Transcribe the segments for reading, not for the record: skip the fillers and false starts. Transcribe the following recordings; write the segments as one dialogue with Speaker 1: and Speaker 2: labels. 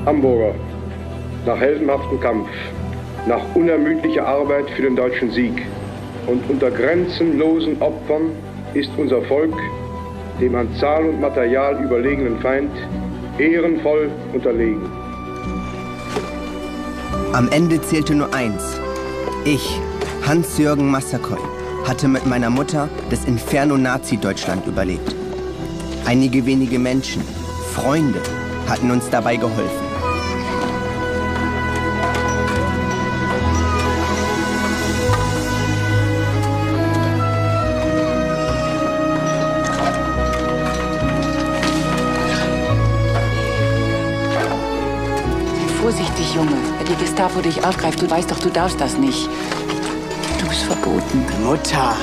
Speaker 1: Hamburger, nach heldenhaftem Kampf, nach unermüdlicher Arbeit für den deutschen Sieg und unter grenzenlosen Opfern ist unser Volk dem an Zahl und Material überlegenen Feind ehrenvoll unterlegen.
Speaker 2: Am Ende zählte nur eins. Ich, Hans-Jürgen Massakoy, hatte mit meiner Mutter das Inferno Nazi-Deutschland überlebt. Einige wenige Menschen, Freunde, hatten uns dabei geholfen.
Speaker 3: Vorsichtig, Junge. Wenn die Gestapo dich aufgreift, du weißt doch, du darfst das nicht. Du bist verboten.
Speaker 4: Mutter,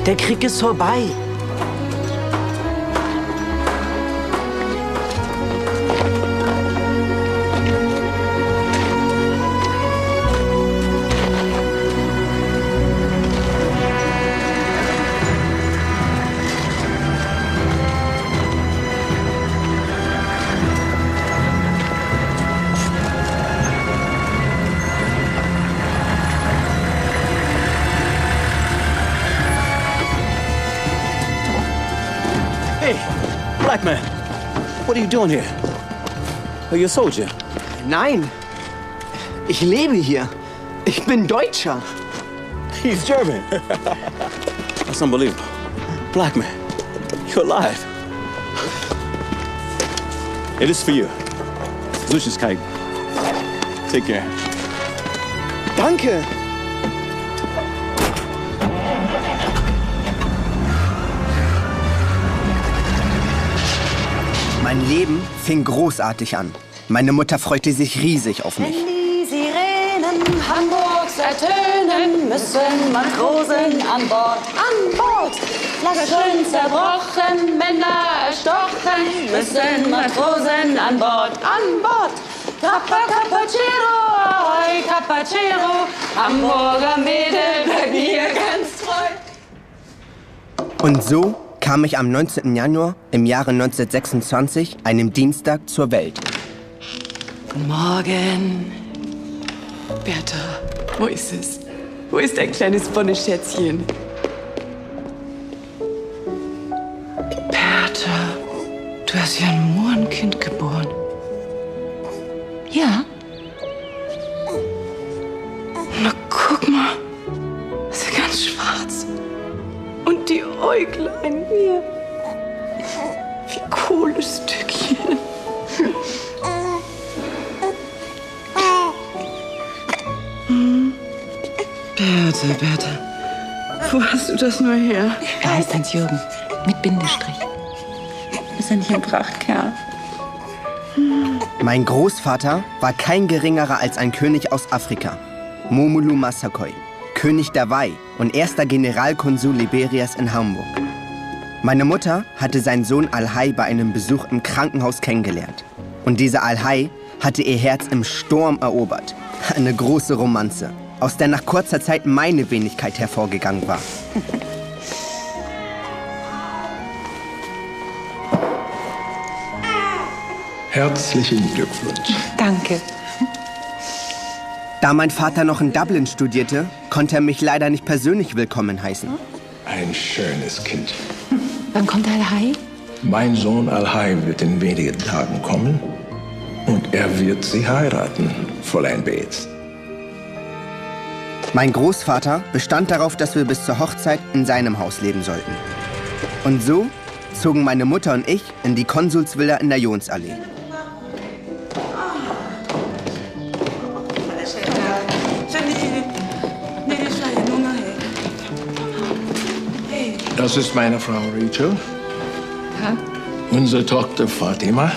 Speaker 4: der Krieg ist vorbei.
Speaker 5: Black man, what are you doing here? Are you a soldier?
Speaker 2: Nein, ich lebe hier. Ich bin Deutscher.
Speaker 5: He's German. That's unbelievable. Black man, you're alive. It is for you. Süßigkeit. Take care.
Speaker 2: Danke. Mein Leben fing großartig an. Meine Mutter freute sich riesig auf mich.
Speaker 6: Wenn die Sirenen Hamburgs ertönen, müssen Matrosen an Bord. An Bord! Flaschen zerbrochen, Männer erstochen, müssen Matrosen an Bord. An Bord! Kappa, Cappuccino, ahoi, Cappuccino, Hamburger Mädel, bleib mir ganz treu.
Speaker 2: Und so kam ich am 19. Januar im Jahre 1926, einem Dienstag, zur Welt.
Speaker 3: Guten Morgen. Bertha, wo ist es? Wo ist dein kleines Bonneschätzchen? Bertha, du hast ja ein Mohrenkind geboren. Ja? Na, guck mal. Das ist ja ganz schwarz. Und die Äuglein hier. Wie cooles Stückchen. Bertha, wo hast du das nur her? Er heißt Hans-Jürgen, mit Bindestrich. Ist er nicht ein Prachtkerl?
Speaker 2: Mein Großvater war kein geringerer als ein König aus Afrika, Momolu Massakoy, König der Wai und erster Generalkonsul Liberias in Hamburg. Meine Mutter hatte seinen Sohn Al-Hai bei einem Besuch im Krankenhaus kennengelernt. Und dieser Al-Hai hatte ihr Herz im Sturm erobert. Eine große Romanze, aus der nach kurzer Zeit meine Wenigkeit hervorgegangen war.
Speaker 7: Herzlichen Glückwunsch.
Speaker 3: Danke.
Speaker 2: Da mein Vater noch in Dublin studierte, konnte er mich leider nicht persönlich willkommen heißen.
Speaker 7: Ein schönes Kind.
Speaker 3: Wann kommt Al-Hai?
Speaker 7: Mein Sohn Al-Hai wird in wenigen Tagen kommen und er wird sie heiraten, Fräulein Bates.
Speaker 2: Mein Großvater bestand darauf, dass wir bis zur Hochzeit in seinem Haus leben sollten. Und so zogen meine Mutter und ich in die Konsulsvilla in der Jonsallee.
Speaker 7: Das ist meine Frau Rachel.
Speaker 3: Ja?
Speaker 7: Unsere Tochter Fatima.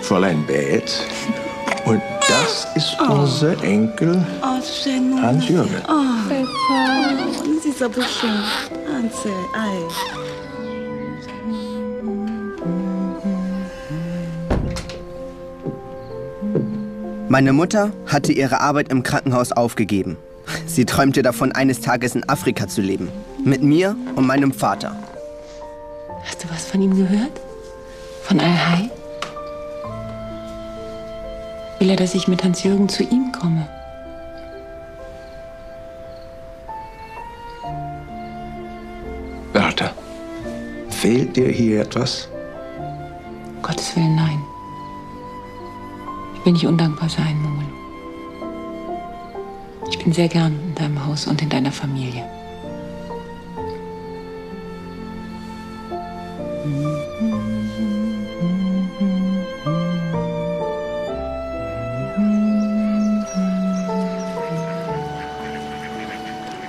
Speaker 7: Fräulein Bates. Und das ist unser Enkel Hans-Jürgen. Meine Mutter hatte ihre Arbeit im Krankenhaus aufgegeben. Sie träumte davon, eines Tages in Afrika zu leben. Mit mir und meinem Vater.
Speaker 3: Hast du was von ihm gehört? Von Al-Hai? er, dass ich mit Hans-Jürgen zu ihm komme.
Speaker 8: Bertha, fehlt dir hier etwas?
Speaker 3: Um Gottes Willen, nein. Ich will nicht undankbar sein, Momolo. Ich bin sehr gern in deinem Haus und in deiner Familie.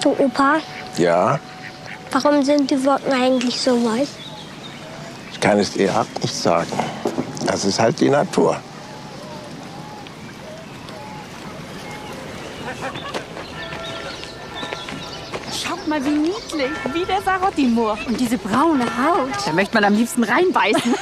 Speaker 9: Du, Opa,
Speaker 8: Ja,
Speaker 9: warum sind die Wolken eigentlich so weiß?
Speaker 8: ich kann es dir ab nicht sagen. Das ist halt die Natur.
Speaker 6: Schaut mal, wie niedlich. Wie der Sarotti-Moor. Und diese braune Haut. Da möchte man am liebsten reinbeißen.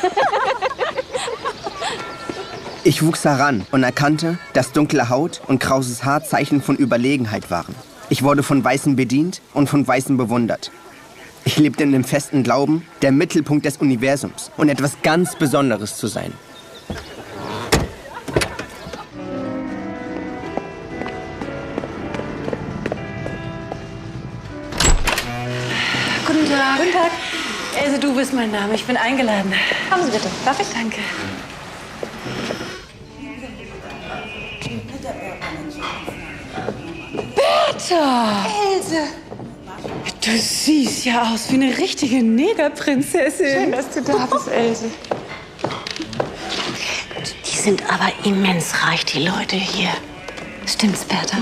Speaker 2: Ich wuchs heran und erkannte, dass dunkle Haut und krauses Haar Zeichen von Überlegenheit waren. Ich wurde von Weißen bedient und von Weißen bewundert. Ich lebte in dem festen Glauben, der Mittelpunkt des Universums und etwas ganz Besonderes zu sein.
Speaker 3: Guten Tag. Guten Tag. Else, du bist mein Name. Ich bin eingeladen.
Speaker 6: Kommen Sie bitte. Darf ich?
Speaker 3: Danke. Bertha!
Speaker 6: Else.
Speaker 3: Du siehst ja aus wie eine richtige Negerprinzessin.
Speaker 6: Schön, dass du da bist, Else.
Speaker 3: Die sind aber immens reich, die Leute hier. Stimmt's, Bertha?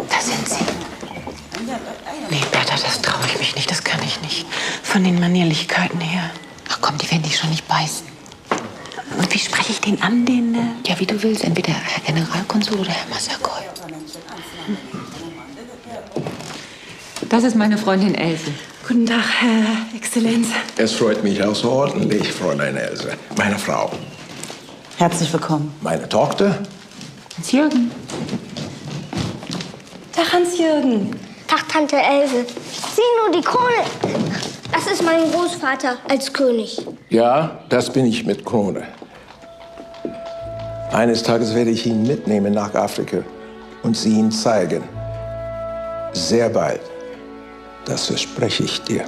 Speaker 3: Da sind sie. Nee, Bertha, das traue ich mich nicht. Das kann ich nicht. Von den Manierlichkeiten her. Ach komm, die werden dich schon nicht beißen. Und wie spreche ich den an, den? Ja, wie du willst. Entweder Herr Generalkonsul oder Herr Massakoy. Das ist meine Freundin Else. Guten Tag, Herr Exzellenz.
Speaker 8: Es freut mich außerordentlich, Fräulein Else. Meine Frau.
Speaker 3: Herzlich willkommen.
Speaker 8: Meine Tochter.
Speaker 3: Hans-Jürgen. Tag, Hans-Jürgen.
Speaker 9: Tag, Tante Else. Sieh nur die Krone. Das ist mein Großvater als König.
Speaker 8: Ja, das bin ich mit Krone. Eines Tages werde ich ihn mitnehmen nach Afrika und sie ihm zeigen. Sehr bald. Das verspreche ich dir.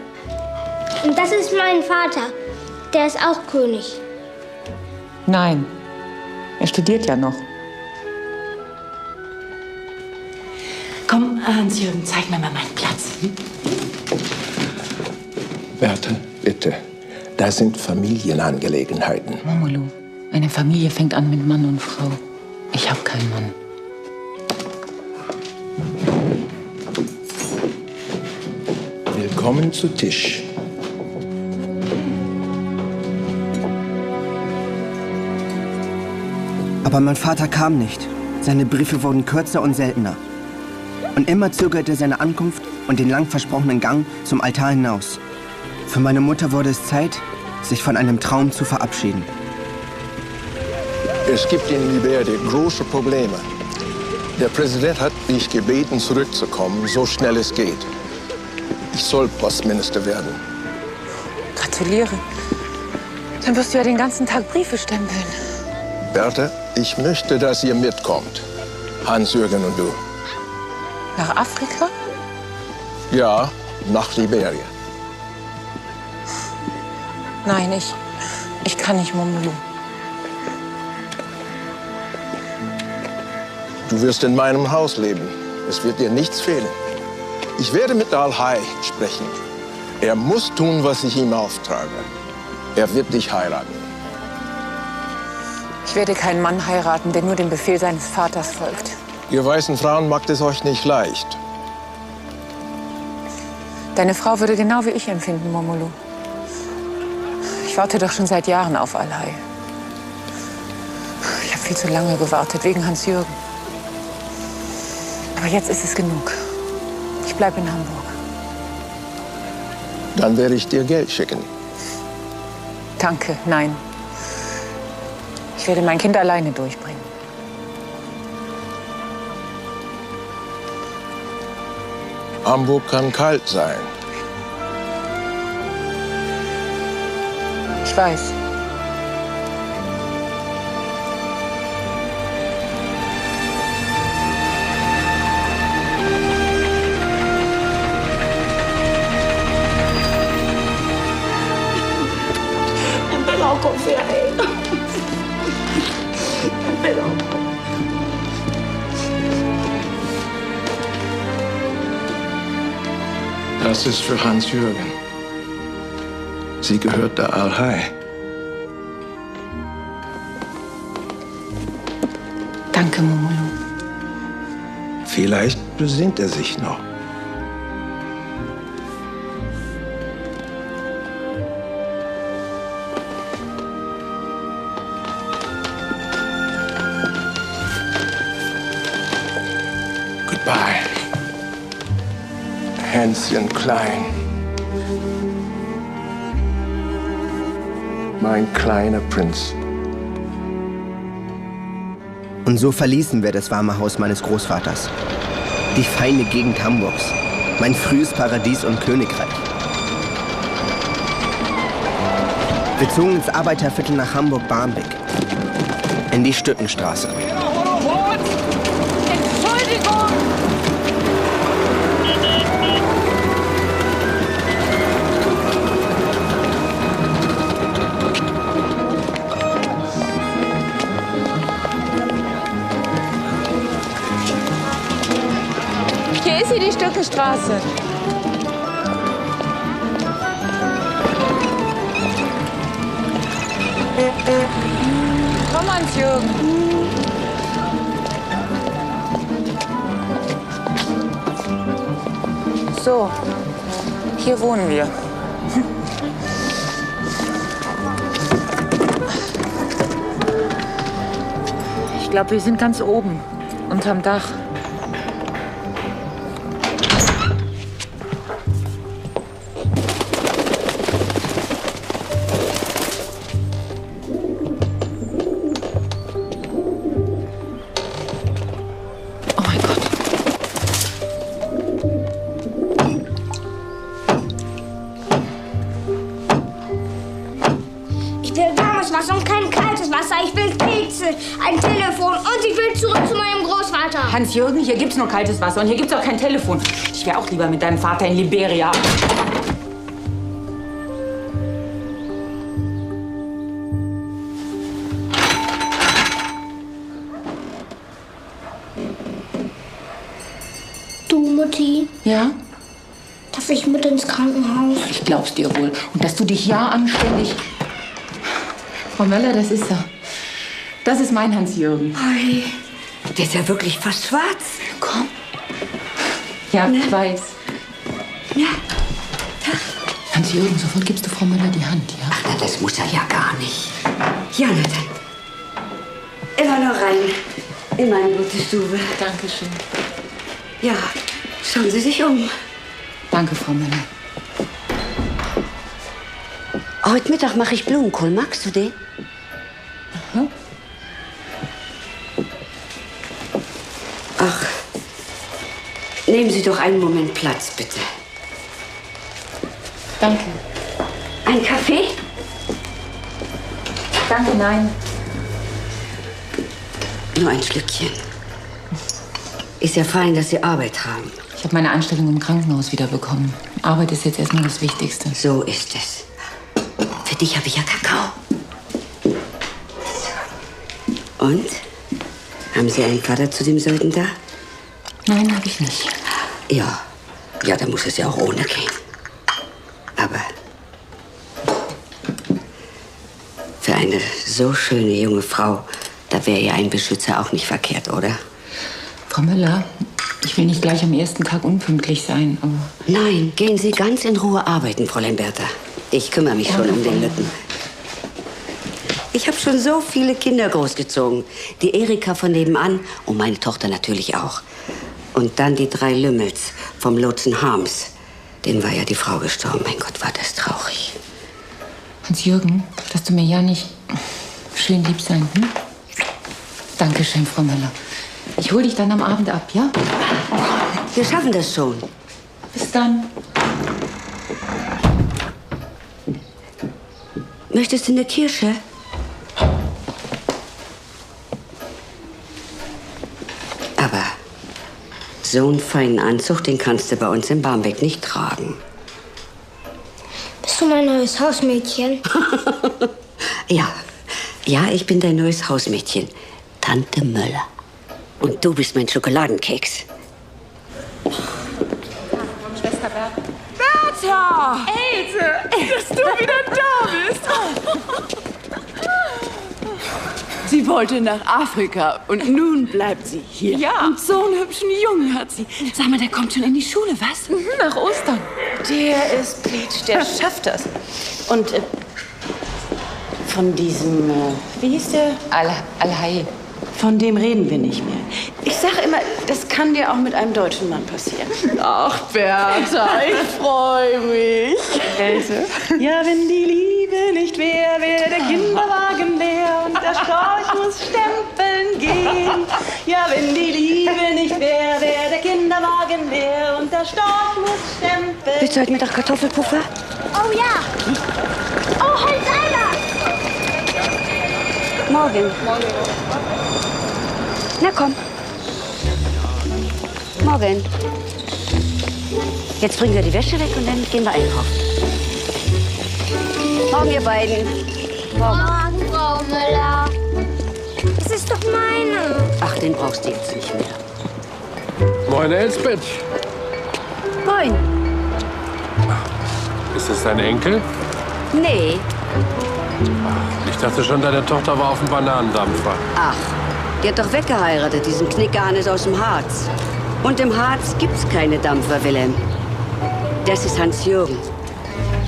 Speaker 9: Und das ist mein Vater. Der ist auch König.
Speaker 3: Nein, er studiert ja noch. Komm, Hans-Jürgen, zeig mir mal meinen Platz.
Speaker 8: Bertha, bitte. Das sind Familienangelegenheiten.
Speaker 3: Momolo, eine Familie fängt an mit Mann und Frau. Ich habe keinen Mann.
Speaker 8: Willkommen zu Tisch.
Speaker 2: Aber mein Vater kam nicht. Seine Briefe wurden kürzer und seltener. Und immer zögerte seine Ankunft und den lang versprochenen Gang zum Altar hinaus. Für meine Mutter wurde es Zeit, sich von einem Traum zu verabschieden.
Speaker 8: Es gibt in Liberia große Probleme. Der Präsident hat mich gebeten, zurückzukommen, so schnell es geht. Ich soll Postminister werden.
Speaker 3: Gratuliere. Dann wirst du ja den ganzen Tag Briefe stempeln.
Speaker 8: Bertha, ich möchte, dass ihr mitkommt. Hans-Jürgen und du.
Speaker 3: Nach Afrika?
Speaker 8: Ja, nach Liberia.
Speaker 3: Nein, ich kann nicht, Momolo.
Speaker 8: Du wirst in meinem Haus leben. Es wird dir nichts fehlen. Ich werde mit Al-Hai sprechen. Er muss tun, was ich ihm auftrage. Er wird dich heiraten.
Speaker 3: Ich werde keinen Mann heiraten, der nur dem Befehl seines Vaters folgt.
Speaker 8: Ihr weißen Frauen macht es euch nicht leicht.
Speaker 3: Deine Frau würde genau wie ich empfinden, Momolo. Ich warte doch schon seit Jahren auf Al-Hai. Ich habe viel zu lange gewartet, wegen Hans-Jürgen. Aber jetzt ist es genug. Ich bleibe in Hamburg.
Speaker 8: Dann werde ich dir Geld schicken.
Speaker 3: Danke, nein. Ich werde mein Kind alleine durchbringen.
Speaker 8: Hamburg kann kalt sein.
Speaker 3: Ich weiß.
Speaker 8: Das ist für Hans-Jürgen. Sie gehört der Al-Hai.
Speaker 3: Danke, Momolo.
Speaker 8: Vielleicht besinnt er sich noch. Goodbye. Hänschen Klein. Mein kleiner Prinz.
Speaker 2: Und so verließen wir das warme Haus meines Großvaters. Die feine Gegend Hamburgs. Mein frühes Paradies und Königreich. Wir zogen ins Arbeiterviertel nach Hamburg-Barmbek. In die Stückenstraße.
Speaker 6: Entschuldigung! Hier ist sie, die Stückenstraße. Komm, Hans-Jürgen.
Speaker 3: So, hier wohnen wir.
Speaker 10: Ich glaube, wir sind ganz oben, unterm Dach.
Speaker 9: Wasser und kein kaltes Wasser. Ich will Kekse, ein Telefon und ich will zurück zu meinem Großvater.
Speaker 10: Hans-Jürgen, hier gibt's nur kaltes Wasser und hier gibt's auch kein Telefon. Ich wäre auch lieber mit deinem Vater in Liberia.
Speaker 9: Du, Mutti?
Speaker 10: Ja?
Speaker 9: Darf ich mit ins Krankenhaus?
Speaker 10: Ich glaub's dir wohl. Und dass du dich ja anständig... Frau Möller, das ist er. Das ist mein Hans-Jürgen.
Speaker 11: Hey, der ist ja wirklich fast schwarz.
Speaker 10: Komm. Ja, ich weiß.
Speaker 11: Ja.
Speaker 10: Hans-Jürgen, sofort gibst du Frau Möller die Hand, ja?
Speaker 11: Ach, na, das muss er ja gar nicht. Ja, na dann. Immer noch rein. In meine gute Stube.
Speaker 10: Dankeschön.
Speaker 11: Ja, schauen Sie sich um.
Speaker 10: Danke, Frau Möller.
Speaker 11: Heute Mittag mache ich Blumenkohl. Magst du den?
Speaker 10: Aha.
Speaker 11: Ach, nehmen Sie doch einen Moment Platz, bitte.
Speaker 10: Danke.
Speaker 11: Ein Kaffee?
Speaker 10: Danke, nein.
Speaker 11: Nur ein Schlückchen. Ist ja fein, dass Sie Arbeit haben.
Speaker 10: Ich habe meine Anstellung im Krankenhaus wiederbekommen. Arbeit ist jetzt erstmal das Wichtigste.
Speaker 11: So ist es. Für dich habe ich ja Kakao. Und? Haben Sie einen Vater zu dem Söldner da?
Speaker 10: Nein, habe ich nicht.
Speaker 11: Ja. Ja, da muss es ja auch ohne gehen. Aber für eine so schöne junge Frau, da wäre ja ein Beschützer auch nicht verkehrt, oder?
Speaker 10: Frau Möller, ich will nicht gleich am ersten Tag unpünktlich sein, aber...
Speaker 11: Nein, gehen Sie ganz in Ruhe arbeiten, Fräulein Bertha. Ich kümmere mich schon um den Lütten. Ich habe schon so viele Kinder großgezogen. Die Erika von nebenan und meine Tochter natürlich auch. Und dann die 3 Lümmels vom Lotsen Harms. Denen war ja die Frau gestorben. Mein Gott, war das traurig.
Speaker 10: Hans-Jürgen, dass du mir ja nicht schön lieb sein, hm? Dankeschön, Frau Möller. Ich hol dich dann am Abend ab, ja?
Speaker 11: Wir schaffen das schon.
Speaker 10: Bis dann.
Speaker 11: Möchtest du eine Kirsche? Aber so einen feinen Anzug, den kannst du bei uns in Barmbek nicht tragen.
Speaker 9: Bist du mein neues Hausmädchen?
Speaker 11: Ja, ich bin dein neues Hausmädchen, Tante Möller. Und du bist mein Schokoladenkeks.
Speaker 6: Schwester Bertha. Bertha! Else! Dass du wieder da bist! Sie wollte nach Afrika und nun bleibt sie hier. Ja. Und so einen hübschen Jungen hat sie. Sag mal, der kommt schon in die Schule, was? Nach Ostern.
Speaker 3: Der ist Bleach, der schafft das. Und von diesem, wie hieß der? Al-Hai. Von dem reden wir nicht mehr. Ich sage immer, das kann dir auch mit einem deutschen Mann passieren.
Speaker 6: Ach, Bertha, ich freue mich.
Speaker 3: Else? Ja, wenn die Liebe nicht wäre, wäre der Kinderwagen leer und der Storch muss stempeln gehen. Ja, wenn die Liebe nicht wäre, wäre der Kinderwagen leer und der Storch muss stempeln.
Speaker 11: Willst du heute Mittag Kartoffelpuffer?
Speaker 9: Oh ja. Oh, halt einer.
Speaker 11: Morgen. Na komm. Morgen. Jetzt bringen wir die Wäsche weg und dann gehen wir einkaufen. Morgen, ihr beiden.
Speaker 9: Morgen, Frau Müller. Das ist doch meine.
Speaker 11: Ach, den brauchst du jetzt nicht mehr.
Speaker 8: Moin, Elsbeth.
Speaker 11: Moin.
Speaker 8: Ist das dein Enkel?
Speaker 11: Nee.
Speaker 8: Ich dachte schon, deine Tochter war auf dem Bananendampfer.
Speaker 11: Ach, die hat doch weggeheiratet, diesen Knickerhannes aus dem Harz. Und im Harz gibt's keine Dampfer, Wilhelm. Das ist Hans-Jürgen.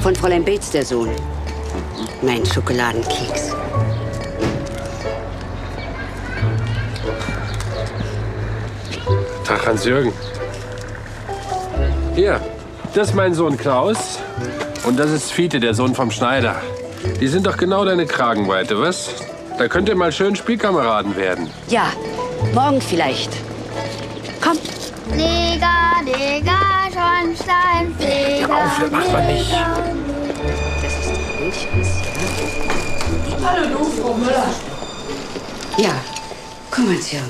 Speaker 11: Von Fräulein Beetz, der Sohn. Mein Schokoladenkeks.
Speaker 8: Tag, Hans-Jürgen. Hier, das ist mein Sohn Klaus. Und das ist Fiete, der Sohn vom Schneider. Die sind doch genau deine Kragenweite, was? Da könnt ihr mal schön Spielkameraden werden.
Speaker 11: Ja, morgen vielleicht. Komm.
Speaker 9: Leger, Leger, Schornstein, Leger.
Speaker 8: Auf, das macht man nicht.
Speaker 11: Das ist die Milchweiß, ja?
Speaker 6: Hallo, du, Frau Müller.
Speaker 11: Ja, komm, Hans-Jürgen.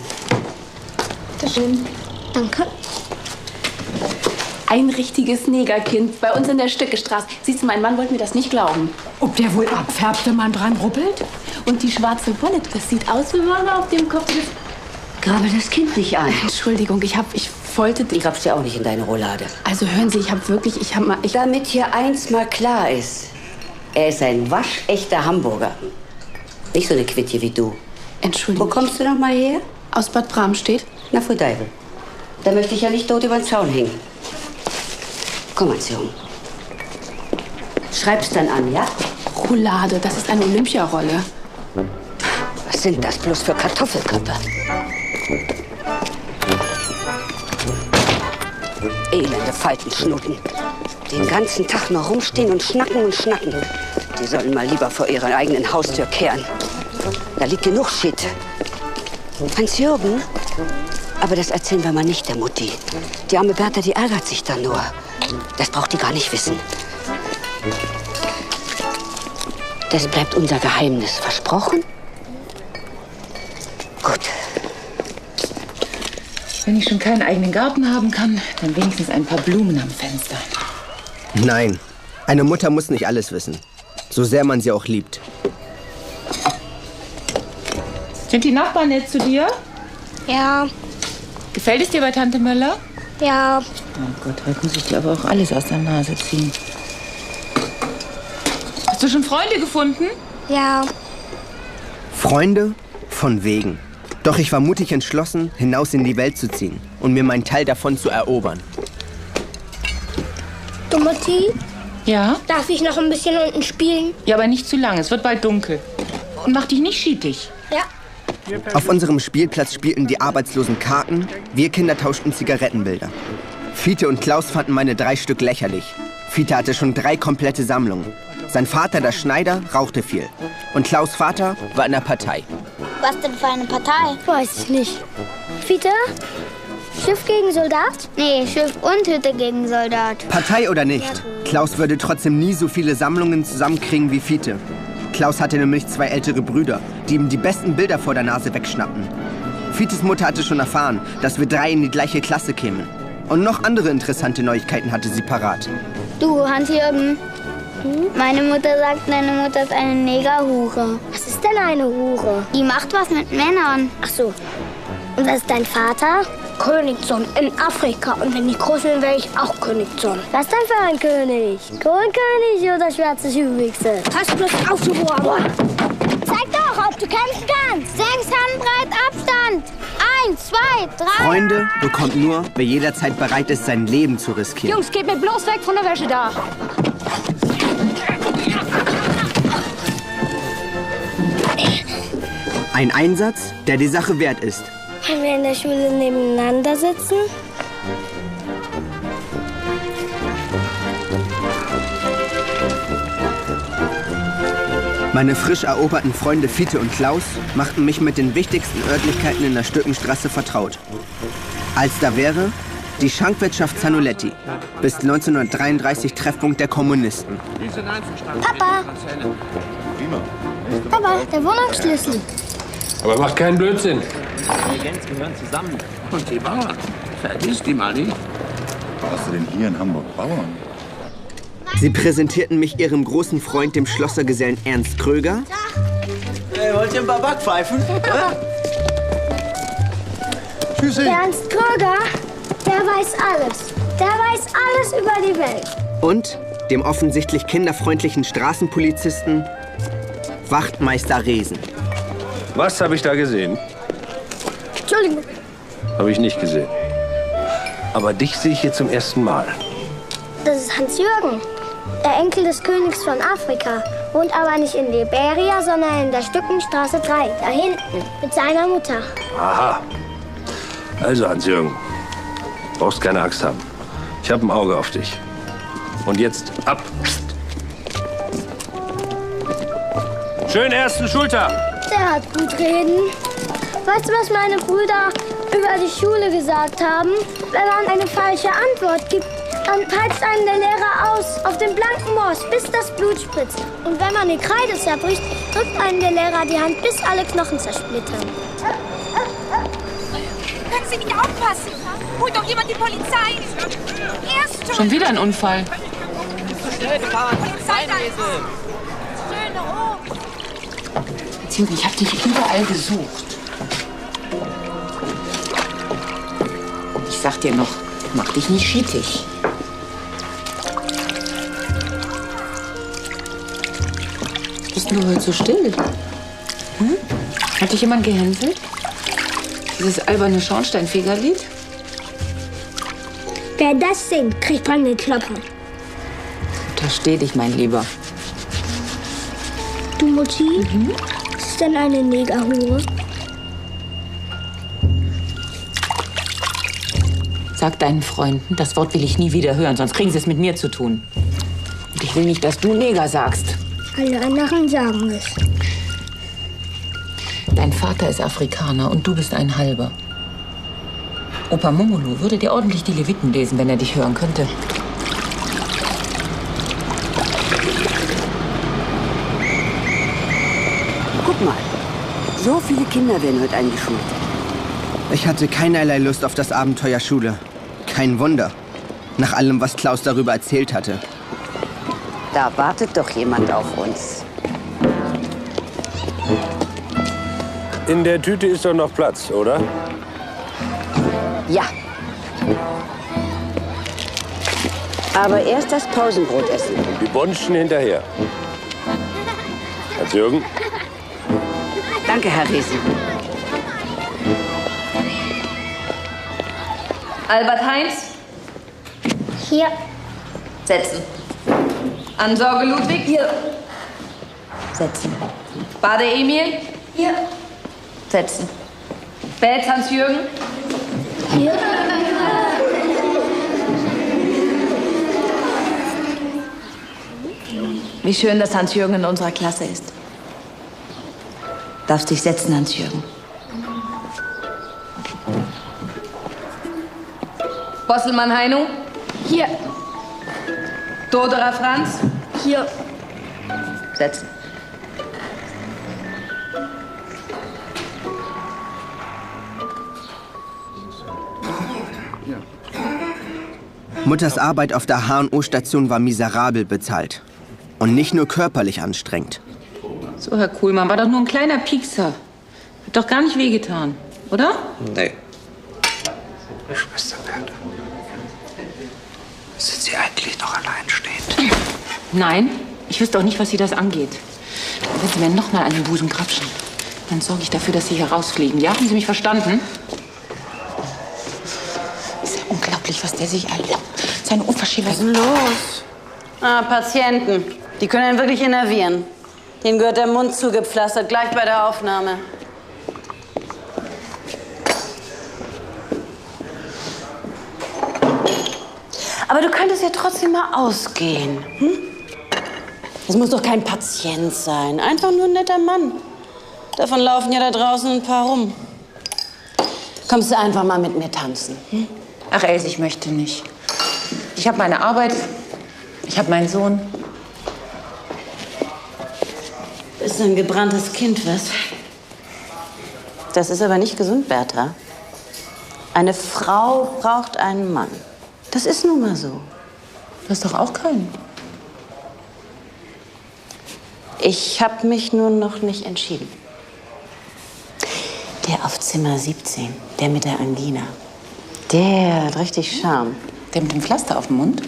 Speaker 9: Bitteschön. Danke.
Speaker 6: Ein richtiges Negerkind bei uns in der Stöckestraße. Siehst du, mein Mann wollte mir das nicht glauben.
Speaker 3: Ob der wohl abfärbt, wenn man dran ruppelt?
Speaker 6: Und die schwarze Wolle, das sieht aus, wie man auf dem Kopf ist.
Speaker 11: Grabe das Kind nicht an.
Speaker 6: Entschuldigung, ich wollte...
Speaker 11: Ich grab's dir auch nicht in deine Roulade.
Speaker 6: Also hören Sie,
Speaker 11: Damit hier eins mal klar ist. Er ist ein waschechter Hamburger. Nicht so eine Quittje wie du.
Speaker 6: Entschuldigung.
Speaker 11: Wo kommst du noch mal her?
Speaker 6: Aus Bad Bramstedt.
Speaker 11: Na, für Deibel. Da möchte ich ja nicht tot über den Zaun hängen. Komm, Hans-Jürgen. Schreib's dann an, ja?
Speaker 6: Roulade, das ist eine Olympiarolle.
Speaker 11: Was sind das bloß für Kartoffelköpfe? Elende Faltenschnutten. Den ganzen Tag noch rumstehen und schnacken und schnacken. Die sollen mal lieber vor ihrer eigenen Haustür kehren. Da liegt genug Shit. Hans-Jürgen? Aber das erzählen wir mal nicht der Mutti. Die arme Bertha, die ärgert sich dann nur. Das braucht die gar nicht wissen. Das bleibt unser Geheimnis. Versprochen? Gut.
Speaker 10: Wenn ich schon keinen eigenen Garten haben kann, dann wenigstens ein paar Blumen am Fenster.
Speaker 7: Nein, eine Mutter muss nicht alles wissen. So sehr man sie auch liebt.
Speaker 10: Sind die Nachbarn nett zu dir?
Speaker 9: Ja,
Speaker 10: Gefällt es dir bei Tante Möller?
Speaker 9: ja.
Speaker 10: Oh Gott, heute muss ich dir aber auch alles aus der Nase ziehen. Hast du schon Freunde gefunden?
Speaker 9: Ja.
Speaker 7: Freunde? Von wegen. Doch ich war mutig entschlossen, hinaus in die Welt zu ziehen und mir meinen Teil davon zu erobern.
Speaker 9: Du, Mutti,
Speaker 10: Ja?
Speaker 9: darf ich noch ein bisschen unten spielen?
Speaker 10: Ja, aber nicht zu lange. Es wird bald dunkel. Und mach dich nicht schietig.
Speaker 9: Ja.
Speaker 7: Auf unserem Spielplatz spielten die Arbeitslosen Karten, wir Kinder tauschten Zigarettenbilder. Fiete und Klaus fanden meine 3 Stück lächerlich. Fiete hatte schon 3 komplette Sammlungen. Sein Vater, der Schneider, rauchte viel. Und Klaus' Vater war in der Partei.
Speaker 9: Was denn für eine Partei? Weiß ich nicht. Fiete? Schiff gegen Soldat? Nee, Schiff und Hütte gegen Soldat.
Speaker 7: Partei oder nicht, Klaus würde trotzdem nie so viele Sammlungen zusammenkriegen wie Fiete. Klaus hatte nämlich 2 ältere Brüder, die ihm die besten Bilder vor der Nase wegschnappten. Fites Mutter hatte schon erfahren, dass wir 3 in die gleiche Klasse kämen. Und noch andere interessante Neuigkeiten hatte sie parat.
Speaker 9: Du, Hans-Jürgen, meine Mutter sagt, deine Mutter ist eine Negerhure.
Speaker 12: Was ist denn eine Hure?
Speaker 9: Die macht was mit Männern.
Speaker 12: Ach so. Und was ist dein Vater? Königssohn in Afrika. Und wenn ich groß bin, werde ich auch Königssohn.
Speaker 9: Was denn für ein König? Kronkönig oder schwarze Schuhwichse?
Speaker 12: Hast du bloß aufzuholen?
Speaker 9: Zeig doch, ob du kämpfen kannst. 6 Handbreit Abstand. 1, 2, 3.
Speaker 7: Freunde bekommt nur, wer jederzeit bereit ist, sein Leben zu riskieren.
Speaker 12: Jungs, geht mir bloß weg von der Wäsche da.
Speaker 7: Ein Einsatz, der die Sache wert ist.
Speaker 12: Können wir in der Schule nebeneinander sitzen?
Speaker 7: Meine frisch eroberten Freunde Fiete und Klaus machten mich mit den wichtigsten Örtlichkeiten in der Stückenstraße vertraut. Als da wäre die Schankwirtschaft Zanoletti, bis 1933 Treffpunkt der Kommunisten.
Speaker 9: Papa! Papa, der Wohnungsschlüssel.
Speaker 13: Aber macht keinen Blödsinn.
Speaker 14: Die Gens gehören zusammen. Und die Bauern. Vergiss die mal nicht.
Speaker 15: Was hast du denn hier in Hamburg? Bauern?
Speaker 7: Sie präsentierten mich ihrem großen Freund, dem Schlossergesellen Ernst Kröger.
Speaker 4: Hey, wollt ihr ein paar Backpfeifen?
Speaker 12: Tschüssi. Ernst Kröger, der weiß alles. Der weiß alles über die Welt.
Speaker 7: Und dem offensichtlich kinderfreundlichen Straßenpolizisten Wachtmeister Resen.
Speaker 13: Was habe ich da gesehen?
Speaker 12: Entschuldigung.
Speaker 13: Habe ich nicht gesehen. Aber dich sehe ich hier zum ersten Mal.
Speaker 12: Das ist Hans-Jürgen, der Enkel des Königs von Afrika. Wohnt aber nicht in Liberia, sondern in der Stückenstraße 3, da hinten, mit seiner Mutter.
Speaker 13: Aha. Also, Hans-Jürgen, brauchst keine Angst haben. Ich habe ein Auge auf dich. Und jetzt ab. Schön ersten Schultag.
Speaker 12: Der hat gut reden. Weißt du, was meine Brüder über die Schule gesagt haben? Wenn man eine falsche Antwort gibt, dann peitscht einen der Lehrer aus auf den blanken Moos, bis das Blut spritzt. Und wenn man die Kreide zerbricht, drückt einen der Lehrer die Hand, bis alle Knochen zersplittern.
Speaker 16: Können Sie nicht aufpassen? Holt doch jemand die Polizei! Erst
Speaker 3: Schon wieder ein Unfall.
Speaker 16: Polizei schöne Obst!
Speaker 3: Jürgen, ich habe dich überall gesucht. Ich sag dir noch, mach dich nicht schietig. Bist du heute so still? Hm? Hat dich jemand gehänselt? Dieses alberne Schornsteinfegerlied?
Speaker 12: Wer das singt, kriegt brennende Klopper.
Speaker 3: Versteh dich, mein Lieber.
Speaker 12: Du, Mutti? Was ist denn eine Negerhure?
Speaker 3: Sag deinen Freunden, das Wort will ich nie wieder hören, sonst kriegen sie es mit mir zu tun. Und ich will nicht, dass du Neger sagst.
Speaker 12: Alle anderen sagen es.
Speaker 3: Dein Vater ist Afrikaner und du bist ein Halber. Opa Momolu würde dir ordentlich die Leviten lesen, wenn er dich hören könnte.
Speaker 11: Guck mal, so viele Kinder werden heute eingeschult.
Speaker 7: Ich hatte keinerlei Lust auf das Abenteuer Schule. Kein Wunder, nach allem, was Klaus darüber erzählt hatte.
Speaker 11: Da wartet doch jemand auf uns.
Speaker 13: In der Tüte ist doch noch Platz, oder?
Speaker 11: Ja. Aber erst das Pausenbrot essen.
Speaker 13: Und die Bonschen hinterher. Hans-Jürgen?
Speaker 11: Danke, Herr Resen.
Speaker 17: Albert Heinz?
Speaker 12: Hier.
Speaker 17: Setzen. Ansorge Ludwig? Hier. Setzen. Bade Emil? Hier. Setzen. Belz Hans-Jürgen?
Speaker 12: Hier.
Speaker 17: Wie schön, dass Hans-Jürgen in unserer Klasse ist. Darfst dich setzen, Hans-Jürgen. Bosselmann Heino?
Speaker 12: Hier.
Speaker 17: Doderer Franz?
Speaker 12: Hier.
Speaker 17: Setzen.
Speaker 2: Mutters Arbeit auf der H&O-Station war miserabel bezahlt. Und nicht nur körperlich anstrengend.
Speaker 3: So, Herr Kuhlmann, war doch nur ein kleiner Piekser. Hat doch gar nicht wehgetan, oder?
Speaker 7: Nee.
Speaker 18: Schwester Bertha, sind Sie eigentlich noch alleinstehend?
Speaker 3: Nein, ich wüsste auch nicht, was Sie das angeht. Wenn Sie mir noch mal an den Busen krapschen, dann sorge ich dafür, dass Sie hier rausfliegen. Ja, haben Sie mich verstanden? Ist ja unglaublich, was der sich erlaubt. Seine Unverschämtheit.
Speaker 19: Was ist denn los? Ah, Patienten. Die können einen wirklich innervieren. Denen gehört der Mund zugepflastert, gleich bei der Aufnahme. Aber du könntest ja trotzdem mal ausgehen. Hm? Das muss doch kein Patient sein. Einfach nur ein netter Mann. Davon laufen ja da draußen ein paar rum. Kommst du einfach mal mit mir tanzen? Hm?
Speaker 3: Ach, Else, ich möchte nicht. Ich habe meine Arbeit. Ich habe meinen Sohn.
Speaker 19: Ist ein gebranntes Kind, was? Das ist aber nicht gesund, Bertha. Eine Frau braucht einen Mann. Das ist nun mal so.
Speaker 3: Du hast doch auch keinen.
Speaker 19: Ich habe mich nur noch nicht entschieden. Der auf Zimmer 17, der mit der Angina. Der hat richtig Charme.
Speaker 3: Der mit dem Pflaster auf dem Mund?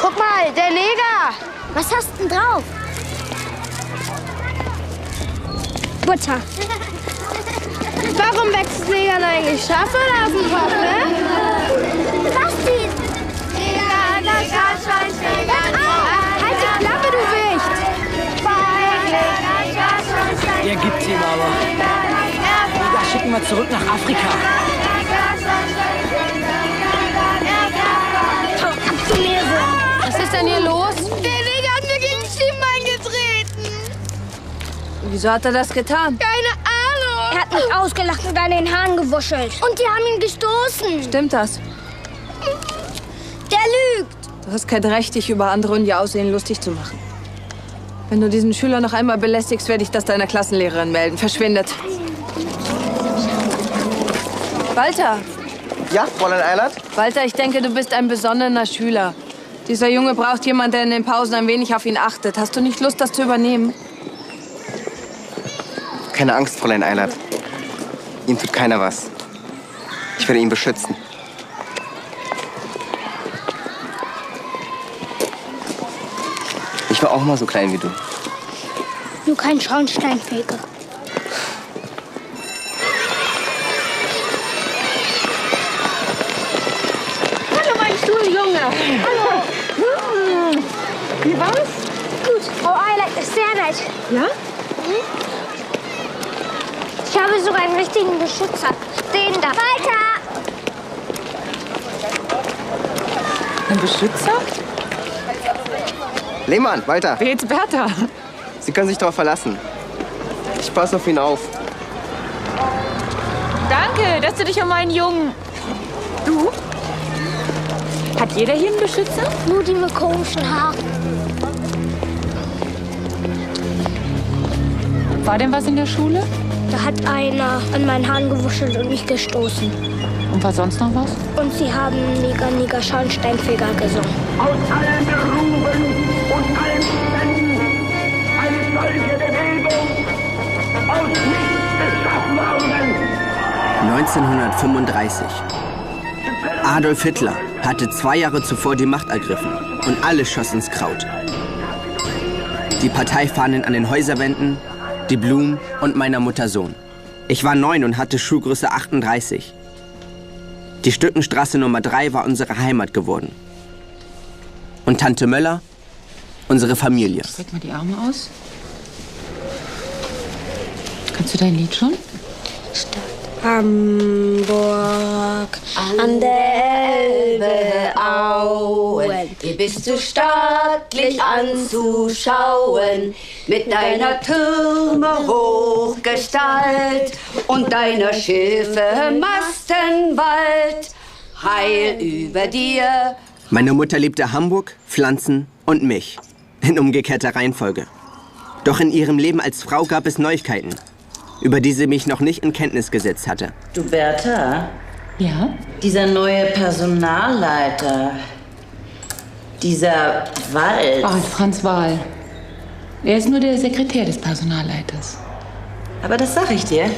Speaker 12: Guck mal, der Neger. Was hast du denn drauf? Butter. Warum wächst Negern eigentlich scharf oder auf dem Kopf, ne? Basti! Halt die Klappe, du Wicht!
Speaker 4: Der gibt's ihm aber. Neger schicken wir zurück nach Afrika.
Speaker 12: Hau ab, du Lese!
Speaker 17: Was ist denn hier los?
Speaker 12: Der Neger hat mir gegen den Schienbein getreten.
Speaker 17: Wieso hat er das getan?
Speaker 12: Keine Ahnung. Er hat mich ausgelacht und an den Haaren gewuschelt. Und die haben ihn gestoßen.
Speaker 17: Stimmt das?
Speaker 12: Der lügt.
Speaker 17: Du hast kein Recht, dich über andere und ihr Aussehen lustig zu machen. Wenn du diesen Schüler noch einmal belästigst, werde ich das deiner Klassenlehrerin melden. Verschwindet. Walter.
Speaker 7: Ja, Fräulein Eilert?
Speaker 17: Walter, ich denke, du bist ein besonnener Schüler. Dieser Junge braucht jemanden, der in den Pausen ein wenig auf ihn achtet. Hast du nicht Lust, das zu übernehmen?
Speaker 7: Keine Angst, Fräulein Eilert. Ihm tut keiner was. Ich werde ihn beschützen. Ich war auch mal so klein wie du.
Speaker 12: Nur kein Schornsteinfeger.
Speaker 6: Hallo, mein Stuhljunge. Hallo. Wie war's?
Speaker 12: Gut, Frau Eilert ist sehr nett.
Speaker 6: Ja?
Speaker 12: Ich habe sogar einen richtigen Beschützer. Den da. Weiter!
Speaker 3: Ein Beschützer?
Speaker 7: Lehmann, Walter.
Speaker 3: Wer jetzt Bertha?
Speaker 7: Sie können sich darauf verlassen. Ich passe auf ihn auf.
Speaker 6: Danke, dass du dich um meinen Jungen... Du? Hat jeder hier einen Beschützer?
Speaker 12: Nur die mit komischen Haaren.
Speaker 3: War denn was in der Schule?
Speaker 12: Da hat einer an meinen Haaren gewuschelt und mich gestoßen.
Speaker 3: Und war sonst noch was?
Speaker 12: Und sie haben Neger, Neger, Schornsteinfeger gesungen.
Speaker 20: Aus allen Berufen und allen Ständen eine solche Bewegung aus nichts geschaffen worden.
Speaker 2: 1935. Adolf Hitler hatte 2 Jahre zuvor die Macht ergriffen und alles schoss ins Kraut. Die Parteifahnen an den Häuserwänden, die Blumen und meiner Mutter Sohn. Ich war 9 und hatte Schuhgröße 38. Die Stückenstraße Nummer 3 war unsere Heimat geworden. Und Tante Möller, unsere Familie.
Speaker 3: Streck mal die Arme aus. Kannst du dein Lied schon?
Speaker 12: Hamburg, an der Elbe, Auen,
Speaker 11: bist du stattlich anzuschauen, mit deiner Türme Hochgestalt und deiner Schiffe Mastenwald, heil über dir.
Speaker 2: Meine Mutter liebte Hamburg, Pflanzen und mich. In umgekehrter Reihenfolge. Doch in ihrem Leben als Frau gab es Neuigkeiten, über die sie mich noch nicht in Kenntnis gesetzt hatte.
Speaker 19: Du, Bertha?
Speaker 10: Ja?
Speaker 19: Dieser neue Personalleiter, dieser Wald.
Speaker 10: Franz Wahl. Er ist nur der Sekretär des Personalleiters.
Speaker 19: Aber das sag ich dir.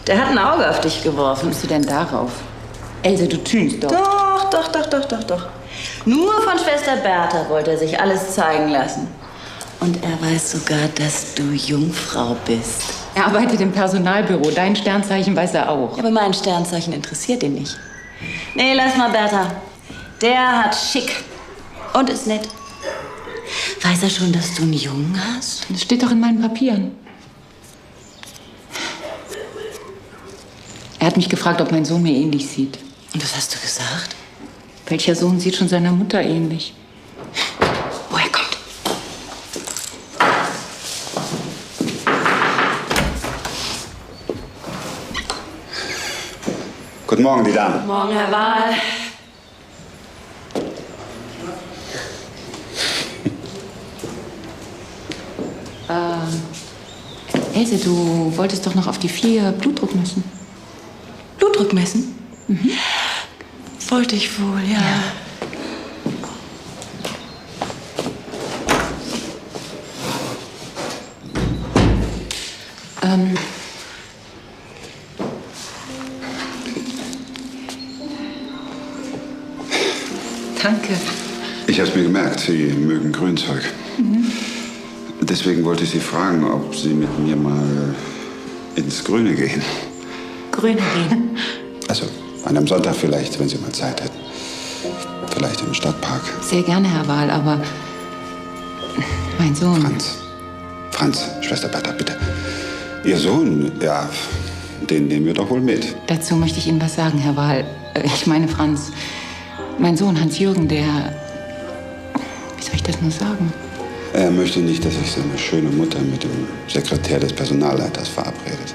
Speaker 19: Der hat ein Auge auf dich geworfen.
Speaker 10: Wie bist du denn darauf? Else, du tünst doch.
Speaker 19: Doch. Nur von Schwester Bertha wollte er sich alles zeigen lassen. Und er weiß sogar, dass du Jungfrau bist.
Speaker 10: Er arbeitet im Personalbüro. Dein Sternzeichen weiß er auch.
Speaker 19: Ja, aber mein Sternzeichen interessiert ihn nicht. Nee, lass mal, Bertha. Der hat schick und ist nett. Weiß er schon, dass du einen Jungen hast?
Speaker 10: Das steht doch in meinen Papieren. Er hat mich gefragt, ob mein Sohn mir ähnlich sieht.
Speaker 19: Und was hast du gesagt?
Speaker 10: Welcher Sohn sieht schon seiner Mutter ähnlich?
Speaker 19: Woher kommt?
Speaker 15: Guten Morgen, die Damen.
Speaker 19: Guten Morgen, Herr Wahl.
Speaker 10: Else, du wolltest doch noch auf die 4 Blutdruck messen.
Speaker 19: Blutdruck messen?
Speaker 10: Mhm.
Speaker 19: Wollte ich wohl, ja.
Speaker 10: Danke.
Speaker 15: Ich habe es mir gemerkt, Sie mögen Grünzeug.
Speaker 10: Mhm.
Speaker 15: Deswegen wollte ich Sie fragen, ob Sie mit mir mal ins Grüne gehen.
Speaker 10: Grüne gehen?
Speaker 15: Also an einem Sonntag vielleicht, wenn Sie mal Zeit hätten. Vielleicht im Stadtpark.
Speaker 10: Sehr gerne, Herr Wahl, aber mein Sohn...
Speaker 15: Franz, Schwester Bertha, bitte. Ihr Sohn, ja, den nehmen wir doch wohl mit.
Speaker 10: Dazu möchte ich Ihnen was sagen, Herr Wahl. Ich meine, Franz, mein Sohn Hans-Jürgen, der... Wie soll ich das nur sagen?
Speaker 15: Er möchte nicht, dass sich seine schöne Mutter mit dem Sekretär des Personalleiters verabredet.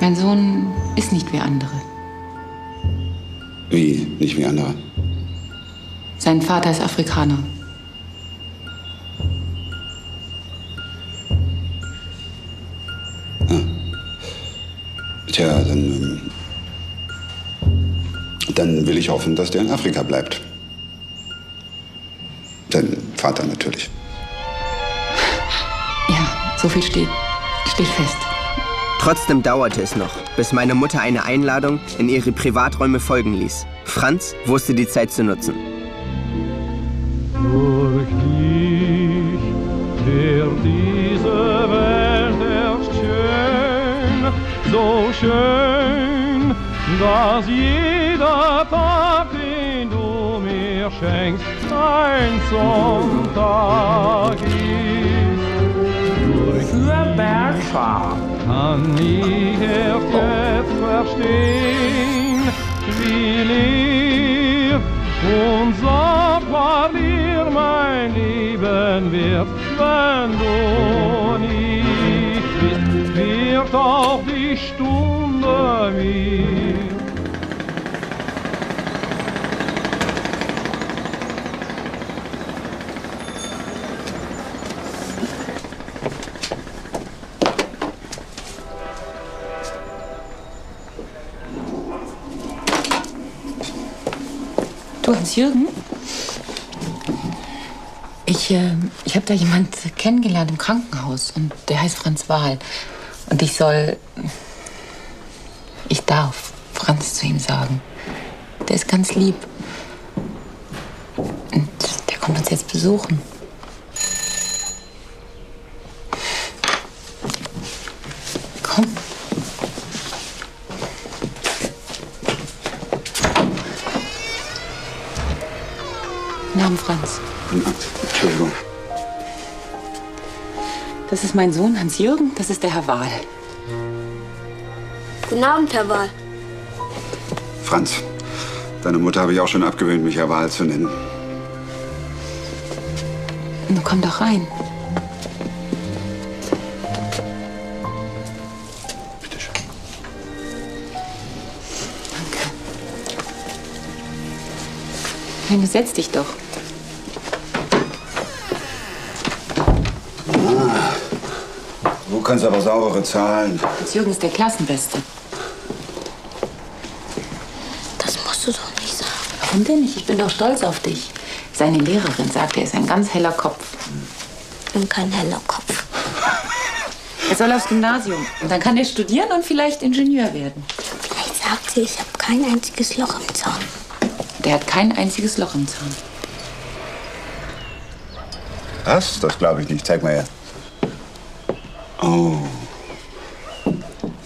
Speaker 10: Mein Sohn ist nicht wie andere.
Speaker 15: Wie? Nicht wie andere?
Speaker 10: Sein Vater ist Afrikaner.
Speaker 15: Tja, dann will ich hoffen, dass der in Afrika bleibt. Sein Vater natürlich.
Speaker 10: Ja, so viel steht fest.
Speaker 2: Trotzdem dauerte es noch, bis meine Mutter eine Einladung in ihre Privaträume folgen ließ. Franz wusste die Zeit zu nutzen.
Speaker 20: Durch dich wird diese Welt erst schön, so schön, dass jeder Tag, den du mir schenkst, ein Sonntag ist. Für Bertha kann ich erst jetzt verstehen, wie lieb und sagbar dir mein Leben wird, wenn du nicht bist, wird auch die Stunde mir.
Speaker 10: Du, Hans-Jürgen? Ich habe da jemand kennengelernt im Krankenhaus und der heißt Franz Wahl. Und ich darf Franz zu ihm sagen. Der ist ganz lieb. Und der kommt uns jetzt besuchen. Komm. Guten Abend, Franz.
Speaker 15: Guten Abend. Entschuldigung.
Speaker 10: Das ist mein Sohn Hans-Jürgen, das ist der Herr Wahl.
Speaker 12: Guten Abend, Herr
Speaker 15: Franz, deine Mutter habe ich auch schon abgewöhnt, mich Herr Wahl zu nennen.
Speaker 10: Nun komm doch rein.
Speaker 15: Bitte schön.
Speaker 10: Danke. Nein, setz dich doch.
Speaker 15: Du kannst aber saubere Zahlen.
Speaker 10: Jürgen ist der Klassenbeste.
Speaker 12: Das musst du doch nicht sagen.
Speaker 10: Warum denn nicht? Ich bin doch stolz auf dich. Seine Lehrerin sagt, er ist ein ganz heller Kopf.
Speaker 12: Ich bin kein heller Kopf.
Speaker 10: Er soll aufs Gymnasium. Und dann kann er studieren und vielleicht Ingenieur werden.
Speaker 12: Ich sagte, ich habe kein einziges Loch im Zahn.
Speaker 10: Der hat kein einziges Loch im Zahn.
Speaker 15: Was? Das glaube ich nicht. Zeig mal her. Oh.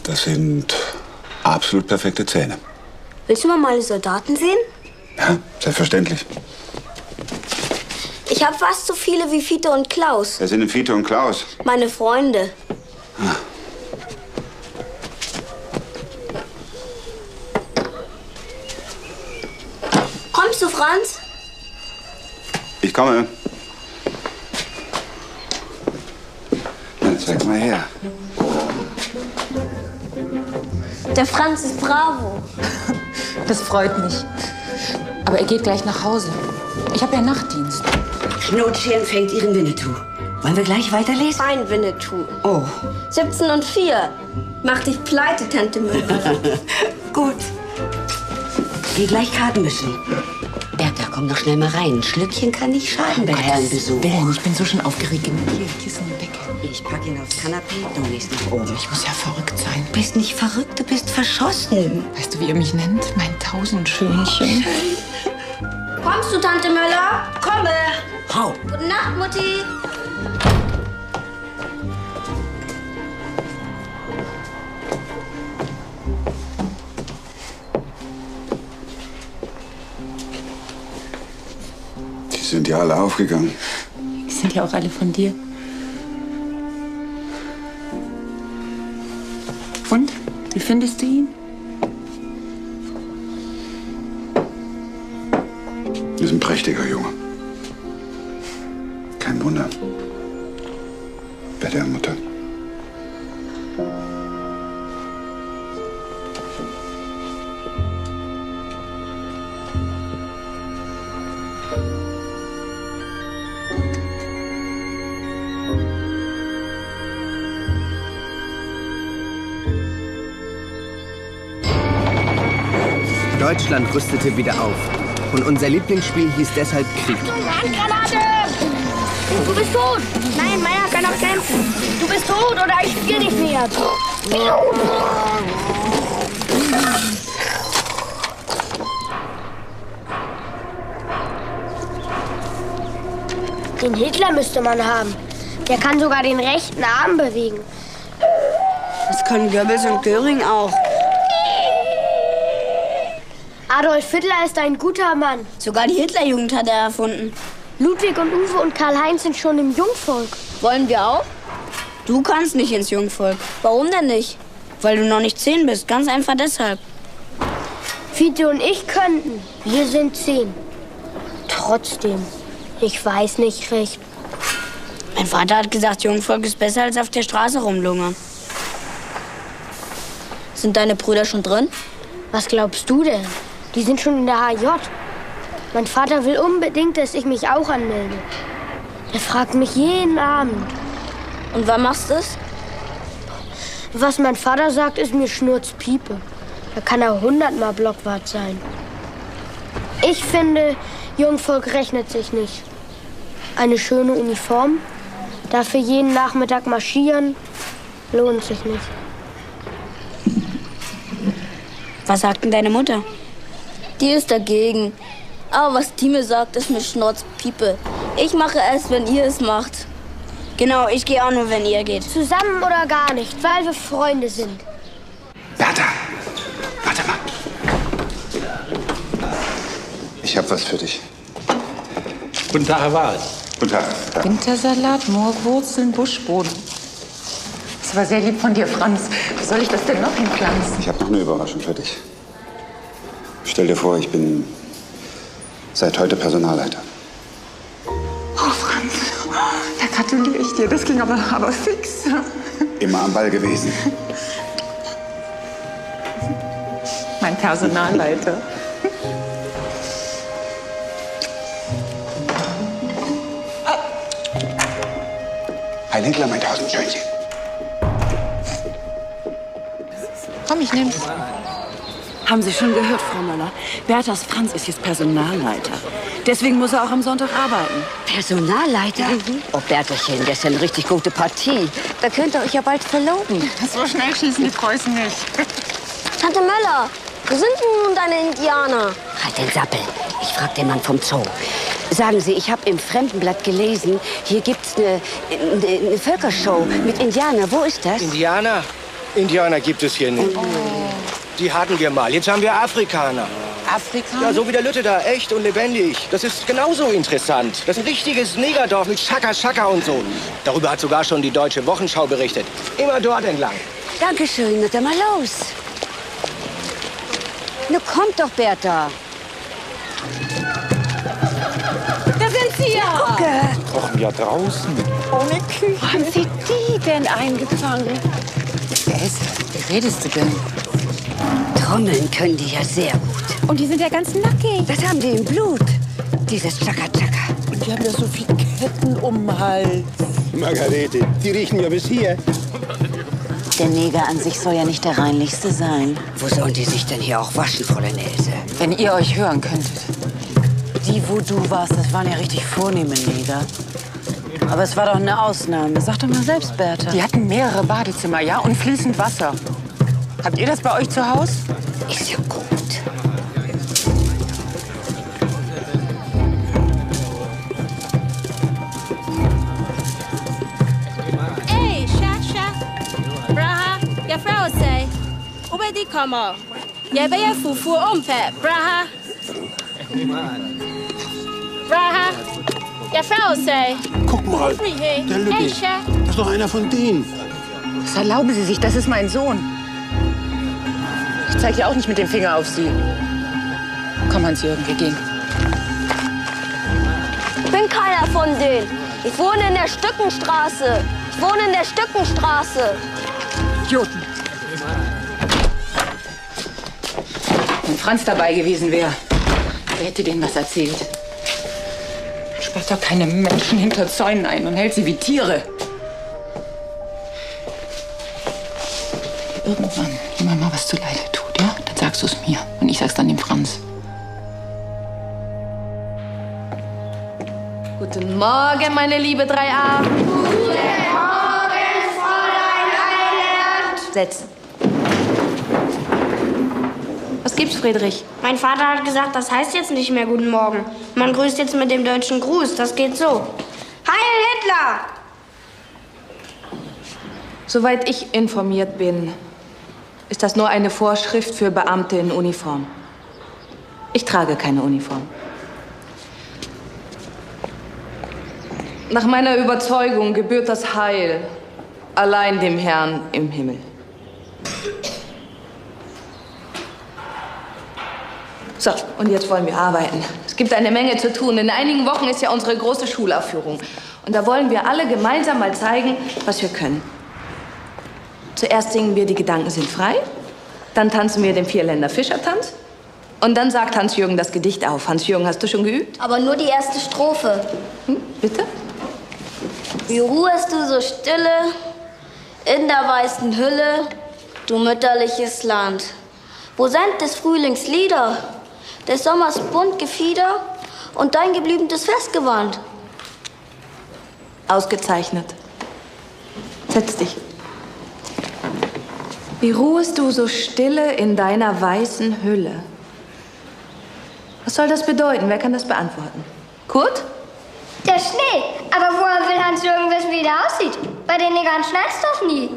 Speaker 15: Das sind absolut perfekte Zähne.
Speaker 12: Willst du mal meine Soldaten sehen?
Speaker 15: Ja, selbstverständlich.
Speaker 12: Ich habe fast so viele wie Fiete und Klaus.
Speaker 15: Wer sind denn Fiete und Klaus?
Speaker 12: Meine Freunde.
Speaker 15: Ah.
Speaker 12: Kommst du, Franz?
Speaker 15: Ich komme. Na, zeig mal her.
Speaker 12: Der Franz ist bravo.
Speaker 10: Das freut mich. Aber er geht gleich nach Hause. Ich habe ja Nachtdienst.
Speaker 11: Schnutschen fängt ihren Winnetou. Wollen wir gleich weiterlesen?
Speaker 12: Kein Winnetou.
Speaker 11: Oh.
Speaker 12: 17 und 4. Mach dich pleite, Tante Müller.
Speaker 11: Gut. Geh gleich Karten mischen. Bertha, komm doch schnell mal rein. Ein Schlückchen kann nicht schaden bei Herrenbesuch.
Speaker 10: Willen, ich bin so schon aufgeregt. Hier, Kissen und Decke.
Speaker 11: Ich pack ihn aufs Kanapee, du gehst nach oben.
Speaker 10: Ich muss ja verrückt sein.
Speaker 11: Du bist nicht verrückt, du bist verschossen.
Speaker 10: Weißt du, wie ihr mich nennt? Mein Tausendschönchen.
Speaker 12: Kommst du, Tante Müller?
Speaker 11: Komme. Hau.
Speaker 12: Gute Nacht, Mutti.
Speaker 15: Die sind ja alle aufgegangen.
Speaker 10: Die sind ja auch alle von dir. Und? Wie findest du ihn?
Speaker 15: Das ist ein prächtiger Junge. Kein Wunder. Bei der Mutter.
Speaker 2: Deutschland rüstete wieder auf. Und unser Lieblingsspiel hieß deshalb Krieg.
Speaker 12: Handgranate! Du bist tot! Nein, meiner kann noch kämpfen. Du bist tot oder ich spiele nicht mehr. Den Hitler müsste man haben. Der kann sogar den rechten Arm bewegen.
Speaker 19: Das können Goebbels und Göring auch.
Speaker 12: Adolf Hitler ist ein guter Mann.
Speaker 19: Sogar die Hitlerjugend hat er erfunden.
Speaker 12: Ludwig und Uwe und Karl-Heinz sind schon im Jungvolk.
Speaker 19: Wollen wir auch? Du kannst nicht ins Jungvolk.
Speaker 12: Warum denn nicht?
Speaker 19: Weil du noch nicht 10 bist. Ganz einfach deshalb.
Speaker 12: Fiete und ich könnten. Wir sind 10. Trotzdem, ich weiß nicht recht.
Speaker 19: Mein Vater hat gesagt, Jungvolk ist besser als auf der Straße rumlungern. Sind deine Brüder schon drin?
Speaker 12: Was glaubst du denn? Die sind schon in der HJ. Mein Vater will unbedingt, dass ich mich auch anmelde. Er fragt mich jeden Abend.
Speaker 19: Und wann machst du es?
Speaker 12: Was mein Vater sagt, ist mir Schnurzpiepe. Da kann er 100-mal Blockwart sein. Ich finde, Jungvolk rechnet sich nicht. Eine schöne Uniform, dafür jeden Nachmittag marschieren, lohnt sich nicht.
Speaker 19: Was sagt denn deine Mutter?
Speaker 12: Die ist dagegen. Aber was die mir sagt, ist mir Schnurzpiepe. Ich mache es, wenn ihr es macht.
Speaker 19: Genau, ich gehe auch nur, wenn ihr geht.
Speaker 12: Zusammen oder gar nicht, weil wir Freunde sind.
Speaker 15: Bertha, warte mal. Ich habe was für dich.
Speaker 14: Guten Tag, Herr Wald.
Speaker 15: Guten Tag.
Speaker 10: Wintersalat, Moorwurzeln, Buschboden. Das war sehr lieb von dir, Franz. Wie soll ich das denn noch hinpflanzen?
Speaker 15: Ich habe noch eine Überraschung für dich. Stell dir vor, ich bin seit heute Personalleiter.
Speaker 10: Oh, Franz.
Speaker 3: Da gratuliere ich dir. Das ging aber fix.
Speaker 15: Immer am Ball gewesen.
Speaker 3: Mein Personalleiter.
Speaker 15: Heil Hitler, mein Tausendschönchen.
Speaker 3: Komm, ich nehm's.
Speaker 6: Haben Sie schon gehört, Frau Möller? Berthas Franz ist jetzt Personalleiter. Deswegen muss er auch am Sonntag arbeiten.
Speaker 11: Personalleiter? Oh, Bertelchen, das ist ja eine richtig gute Partie. Da könnt ihr euch ja bald verloben.
Speaker 3: So schnell schießen die Preußen nicht.
Speaker 12: Tante Möller, wo sind denn nun deine Indianer?
Speaker 11: Halt den Sappel. Ich frag den Mann vom Zoo. Sagen Sie, ich habe im Fremdenblatt gelesen, hier gibt's eine Völkershow mit Indianern. Wo ist das?
Speaker 21: Indianer? Indianer gibt es hier nicht. Die hatten wir mal. Jetzt haben wir Afrikaner.
Speaker 3: Afrikaner?
Speaker 21: Ja, so wie der Lütte da. Echt und lebendig. Das ist genauso interessant. Das ist ein richtiges Negerdorf mit Schaka Schaka und so. Darüber hat sogar schon die Deutsche Wochenschau berichtet. Immer dort entlang.
Speaker 11: Dankeschön, na dann mal los. Na kommt doch, Bertha.
Speaker 3: Da sind sie ja!
Speaker 11: Gucke!
Speaker 15: Kochen ja draußen.
Speaker 3: Ohne Küche. Wo haben Sie die denn eingefangen?
Speaker 10: Wer ist das? Wie redest du denn?
Speaker 11: Trommeln können die ja sehr gut.
Speaker 3: Und die sind ja ganz nackig.
Speaker 11: Das haben die im Blut. Dieses Chaka Chaka.
Speaker 14: Und die haben ja so viele Ketten um den Hals.
Speaker 21: Margarete, die riechen ja bis hier.
Speaker 19: Der Neger an sich soll ja nicht der reinlichste sein.
Speaker 11: Wo sollen die sich denn hier auch waschen, Fräulein Else?
Speaker 10: Wenn ihr euch hören könntet.
Speaker 19: Die, wo du warst, das waren ja richtig vornehme Neger. Aber es war doch eine Ausnahme. Sag doch mal selbst, Bertha.
Speaker 3: Die hatten mehrere Badezimmer, ja? Und fließend Wasser. Habt ihr das bei euch zu Hause?
Speaker 11: Ist ja gut.
Speaker 12: Ey, Shasha, Braha, jeg fra sig. Ube de kommer. Jeg vil jeg fufu ompe, Braha. Braha, jeg fra sig.
Speaker 14: Guck mal, der Lütte. Das ist doch einer von denen.
Speaker 3: Was erlauben Sie sich? Das ist mein Sohn. Ich zeige ja auch nicht mit dem Finger auf Sie. Komm, Hans-Jürgen, wir gehen.
Speaker 12: Ich bin keiner von denen. Ich wohne in der Stückenstraße. Ich wohne in der Stückenstraße.
Speaker 3: Idioten. Wenn Franz dabei gewesen wäre, wer hätte denen was erzählt? Sperrt doch keine Menschen hinter Zäunen ein und hält sie wie Tiere. Irgendwann jemand mal was zuleide tut, ja? Dann sagst du es mir. Und ich sag's dann dem Franz.
Speaker 17: Guten Morgen, meine liebe 3a.
Speaker 12: Guten Morgen, Fräulein Eilert.
Speaker 17: Setzen. Was gibt's, Friedrich?
Speaker 12: Mein Vater hat gesagt, das heißt jetzt nicht mehr Guten Morgen. Man grüßt jetzt mit dem deutschen Gruß. Das geht so. Heil Hitler!
Speaker 17: Soweit ich informiert bin, ist das nur eine Vorschrift für Beamte in Uniform. Ich trage keine Uniform. Nach meiner Überzeugung gebührt das Heil allein dem Herrn im Himmel. So, und jetzt wollen wir arbeiten. Es gibt eine Menge zu tun. In einigen Wochen ist ja unsere große Schulaufführung. Und da wollen wir alle gemeinsam mal zeigen, was wir können. Zuerst singen wir Die Gedanken sind frei. Dann tanzen wir den Vierländer Fischertanz. Und dann sagt Hans-Jürgen das Gedicht auf. Hans-Jürgen, hast du schon geübt?
Speaker 12: Aber nur die erste Strophe.
Speaker 17: Bitte?
Speaker 12: Wie ruhest du so stille in der weißen Hülle, du mütterliches Land? Wo sind des Frühlings Lieder, des Sommers bunt Gefieder und dein geblümtes Festgewand?
Speaker 17: Ausgezeichnet. Setz dich. Wie ruhest du so stille in deiner weißen Hülle? Was soll das bedeuten? Wer kann das beantworten? Kurt?
Speaker 12: Der Schnee. Aber woher will Hans-Jürgen wissen, wie der aussieht? Bei den Negern schneit's doch nie.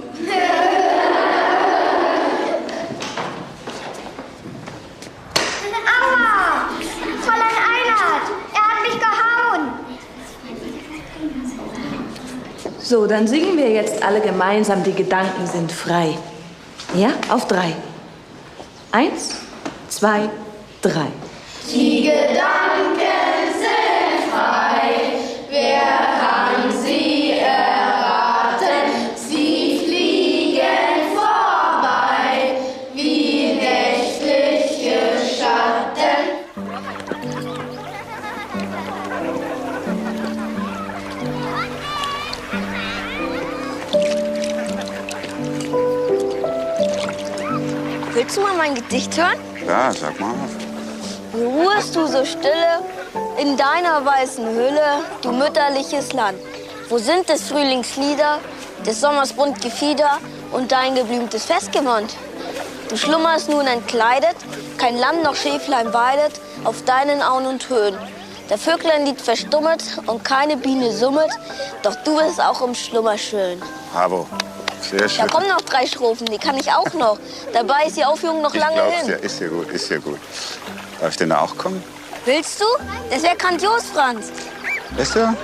Speaker 12: Aua! Fräulein Eilert! Er hat mich gehauen!
Speaker 17: So, dann singen wir jetzt alle gemeinsam Die Gedanken sind frei. Ja, auf 3. 1, 2, 3.
Speaker 12: Die Gedanken sind frei, wer kann sie Willst du mal mein Gedicht hören?
Speaker 15: Ja, sag mal.
Speaker 12: Wie ruhest du so stille in deiner weißen Hülle, du mütterliches Land? Wo sind des Frühlings Lieder, des Sommers bunt Gefieder und dein geblümtes Festgewand? Du schlummerst nun entkleidet, kein Lamm noch Schäflein weidet auf deinen Auen und Höhen. Der Vögleinlied verstummet und keine Biene summet, doch du bist auch im Schlummer schön.
Speaker 15: Bravo. Sehr schön.
Speaker 12: Da kommen noch 3 Strophen, die kann ich auch noch. Dabei ist die Aufführung noch lange hin.
Speaker 15: Ja, ist ja gut, ist ja gut. Darf ich denn da auch kommen?
Speaker 12: Willst du? Das wäre grandios, Franz.
Speaker 15: Weißt du?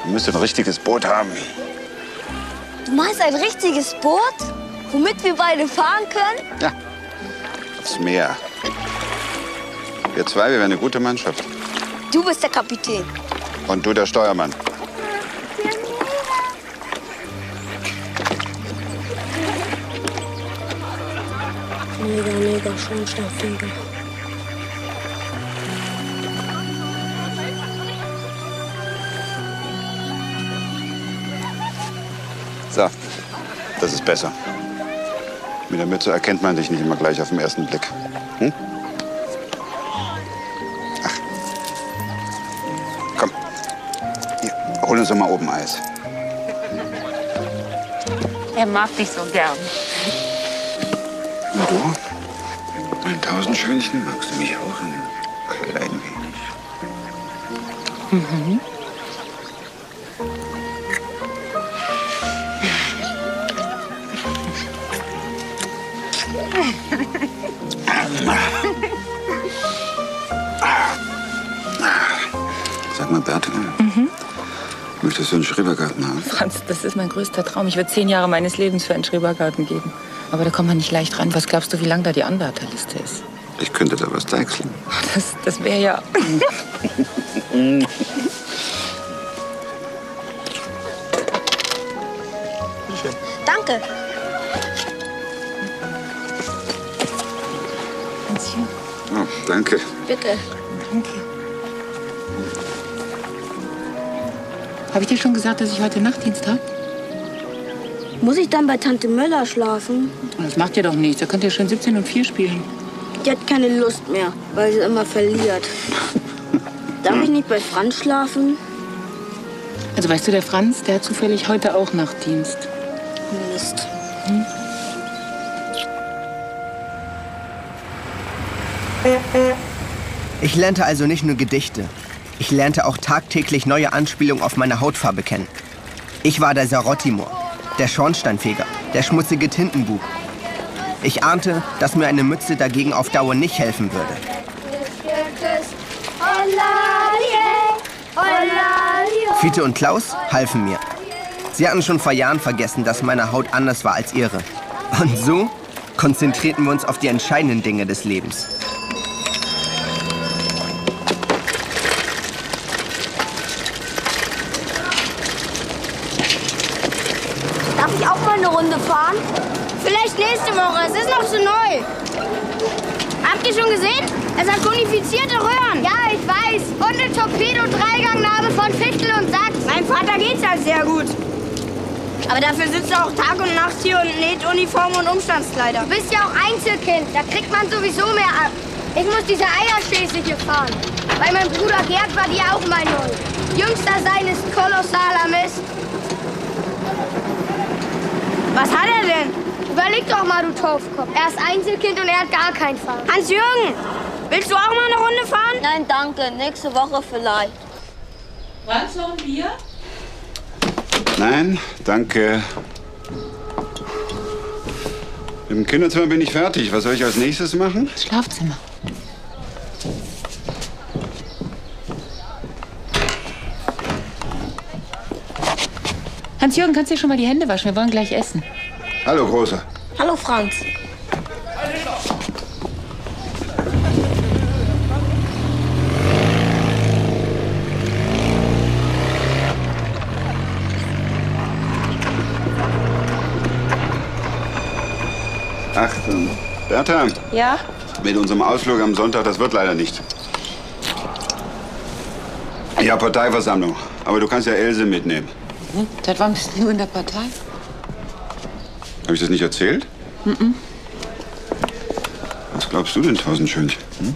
Speaker 15: Du müsst ein richtiges Boot haben.
Speaker 12: Du meinst ein richtiges Boot, womit wir beide fahren können?
Speaker 15: Ja, aufs Meer. Wir zwei, wir wären eine gute Mannschaft.
Speaker 12: Du bist der Kapitän.
Speaker 15: Und du der Steuermann.
Speaker 12: Mega Schornsteinfeger.
Speaker 15: So, das ist besser. Mit der Mütze erkennt man dich nicht immer gleich auf den ersten Blick. Hm? Ach. Komm. Hier, hol uns doch mal oben Eis.
Speaker 3: Er mag dich so gern.
Speaker 15: Und du? Mein Tausendschönchen, magst du mich auch ein klein wenig?
Speaker 3: Mhm.
Speaker 15: Sag mal, Bertha, möchtest du einen Schrebergarten haben?
Speaker 10: Franz, das ist mein größter Traum. Ich würde 10 Jahre meines Lebens für einen Schrebergarten geben. Aber da kommt man nicht leicht ran. Was glaubst du, wie lang da die Anwärterliste ist?
Speaker 15: Ich könnte da was deichseln.
Speaker 10: Das wäre ja...
Speaker 12: Danke.
Speaker 15: Oh, danke.
Speaker 12: Bitte.
Speaker 10: Danke. Habe ich dir schon gesagt, dass ich heute Nachtdienst habe?
Speaker 12: Muss ich dann bei Tante Möller schlafen?
Speaker 10: Das macht ihr doch nichts. Da könnt ihr schon 17 und 4 spielen.
Speaker 12: Die hat keine Lust mehr, weil sie immer verliert. Darf ich nicht bei Franz schlafen?
Speaker 10: Also weißt du, der Franz, der hat zufällig heute auch Nachtdienst.
Speaker 12: Mist.
Speaker 2: Ich lernte also nicht nur Gedichte. Ich lernte auch tagtäglich neue Anspielungen auf meine Hautfarbe kennen. Ich war der Sarottimor, der Schornsteinfeger, der schmutzige Tintenbub. Ich ahnte, dass mir eine Mütze dagegen auf Dauer nicht helfen würde. Fiete und Klaus halfen mir. Sie hatten schon vor Jahren vergessen, dass meine Haut anders war als ihre. Und so konzentrierten wir uns auf die entscheidenden Dinge des Lebens.
Speaker 12: Darf ich auch mal eine Runde fahren?
Speaker 9: Vielleicht nächste Woche, es ist noch zu neu. Habt ihr schon gesehen? Es hat unifizierte Röhren. Ja, ich weiß. Und eine Torpedo-Dreigangnarbe von Fichtel und Sachs. Mein Vater geht's halt sehr gut. Aber dafür sitzt er auch Tag und Nacht hier und näht Uniform und Umstandskleider. Du bist ja auch Einzelkind, da kriegt man sowieso mehr ab. Ich muss diese Eierspäße hier fahren. Weil mein Bruder Gerd war die auch mal neu. Jüngster sein ist kolossaler Mist. Was hat er denn? Überleg doch mal, du Taufkopf. Er ist Einzelkind und er hat gar keinen Fahrer. Hans-Jürgen, willst du auch mal eine Runde fahren?
Speaker 12: Nein, danke. Nächste Woche vielleicht.
Speaker 3: Franz, noch ein Bier?
Speaker 15: Nein, danke. Im Kinderzimmer bin ich fertig. Was soll ich als nächstes machen?
Speaker 10: Das Schlafzimmer. Hans-Jürgen, kannst du dir schon mal die Hände waschen? Wir wollen gleich essen.
Speaker 15: Hallo, Großer.
Speaker 12: Hallo, Franz.
Speaker 15: Achtung. Bertha,
Speaker 10: Ja?
Speaker 15: mit unserem Ausflug am Sonntag, das wird leider nicht. Ja, Parteiversammlung. Aber du kannst ja Else mitnehmen.
Speaker 10: Seit wann bist du in der Partei?
Speaker 15: Habe ich das nicht erzählt? Was glaubst du denn, Tausendschönchen? Hm?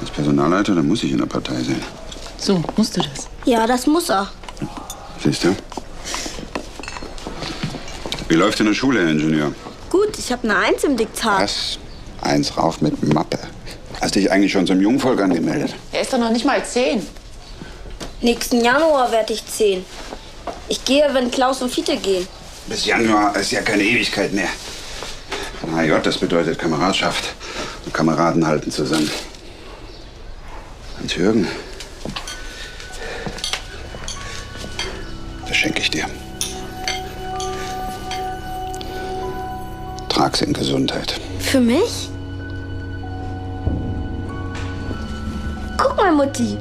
Speaker 15: Als Personalleiter, dann muss ich in der Partei sein.
Speaker 3: So, musst du das?
Speaker 12: Ja, das muss er.
Speaker 15: Siehst du? Wie läuft in der Schule, Herr Ingenieur?
Speaker 12: Gut, ich habe eine 1 im Diktat.
Speaker 15: Was? 1 rauf mit Mappe. Hast dich eigentlich schon zum Jungvolk angemeldet?
Speaker 3: Er ist doch noch nicht mal 10.
Speaker 12: Nächsten Januar werde ich 10. Ich gehe, wenn Klaus und Fiete gehen.
Speaker 15: Bis Januar ist ja keine Ewigkeit mehr. Na ja, das bedeutet Kameradschaft. Und Kameraden halten zusammen. Hans-Jürgen, das schenke ich dir. Trag's in Gesundheit.
Speaker 12: Für mich? Guck mal, Mutti.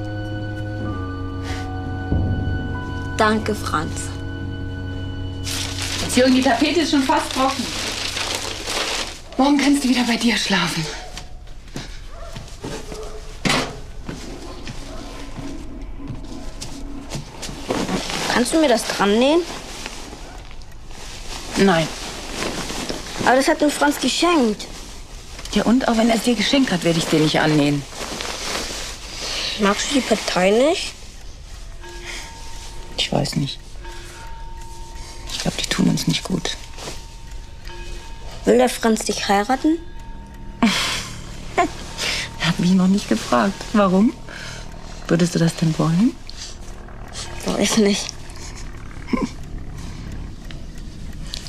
Speaker 12: Danke, Franz.
Speaker 3: Jürgen, die Tapete ist schon fast trocken. Morgen kannst du wieder bei dir schlafen.
Speaker 12: Kannst du mir das dran nähen?
Speaker 3: Nein.
Speaker 12: Aber das hat mir Franz geschenkt.
Speaker 3: Ja, und auch wenn er es dir geschenkt hat, werde ich es dir nicht annähen.
Speaker 12: Magst du die Partei nicht?
Speaker 3: Ich weiß nicht. Ich glaube, die tun uns nicht gut.
Speaker 12: Will der Franz dich heiraten?
Speaker 3: Er hat mich noch nicht gefragt. Warum? Würdest du das denn wollen?
Speaker 12: Weiß nicht.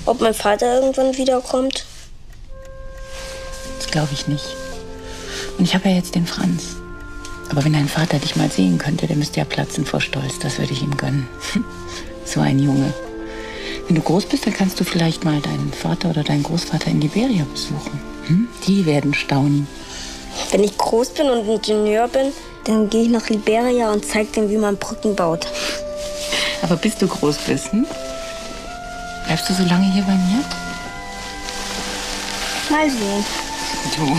Speaker 12: Ob mein Vater irgendwann wiederkommt?
Speaker 3: Das glaube ich nicht. Und ich habe ja jetzt den Franz. Aber wenn dein Vater dich mal sehen könnte, der müsste ja platzen vor Stolz. Das würde ich ihm gönnen. So ein Junge. Wenn du groß bist, dann kannst du vielleicht mal deinen Vater oder deinen Großvater in Liberia besuchen. Hm? Die werden staunen.
Speaker 12: Wenn ich groß bin und Ingenieur bin, dann gehe ich nach Liberia und zeige denen, wie man Brücken baut.
Speaker 3: Aber bis du groß bist, hm? Bleibst du so lange hier bei mir?
Speaker 12: Mal sehen.
Speaker 3: Du.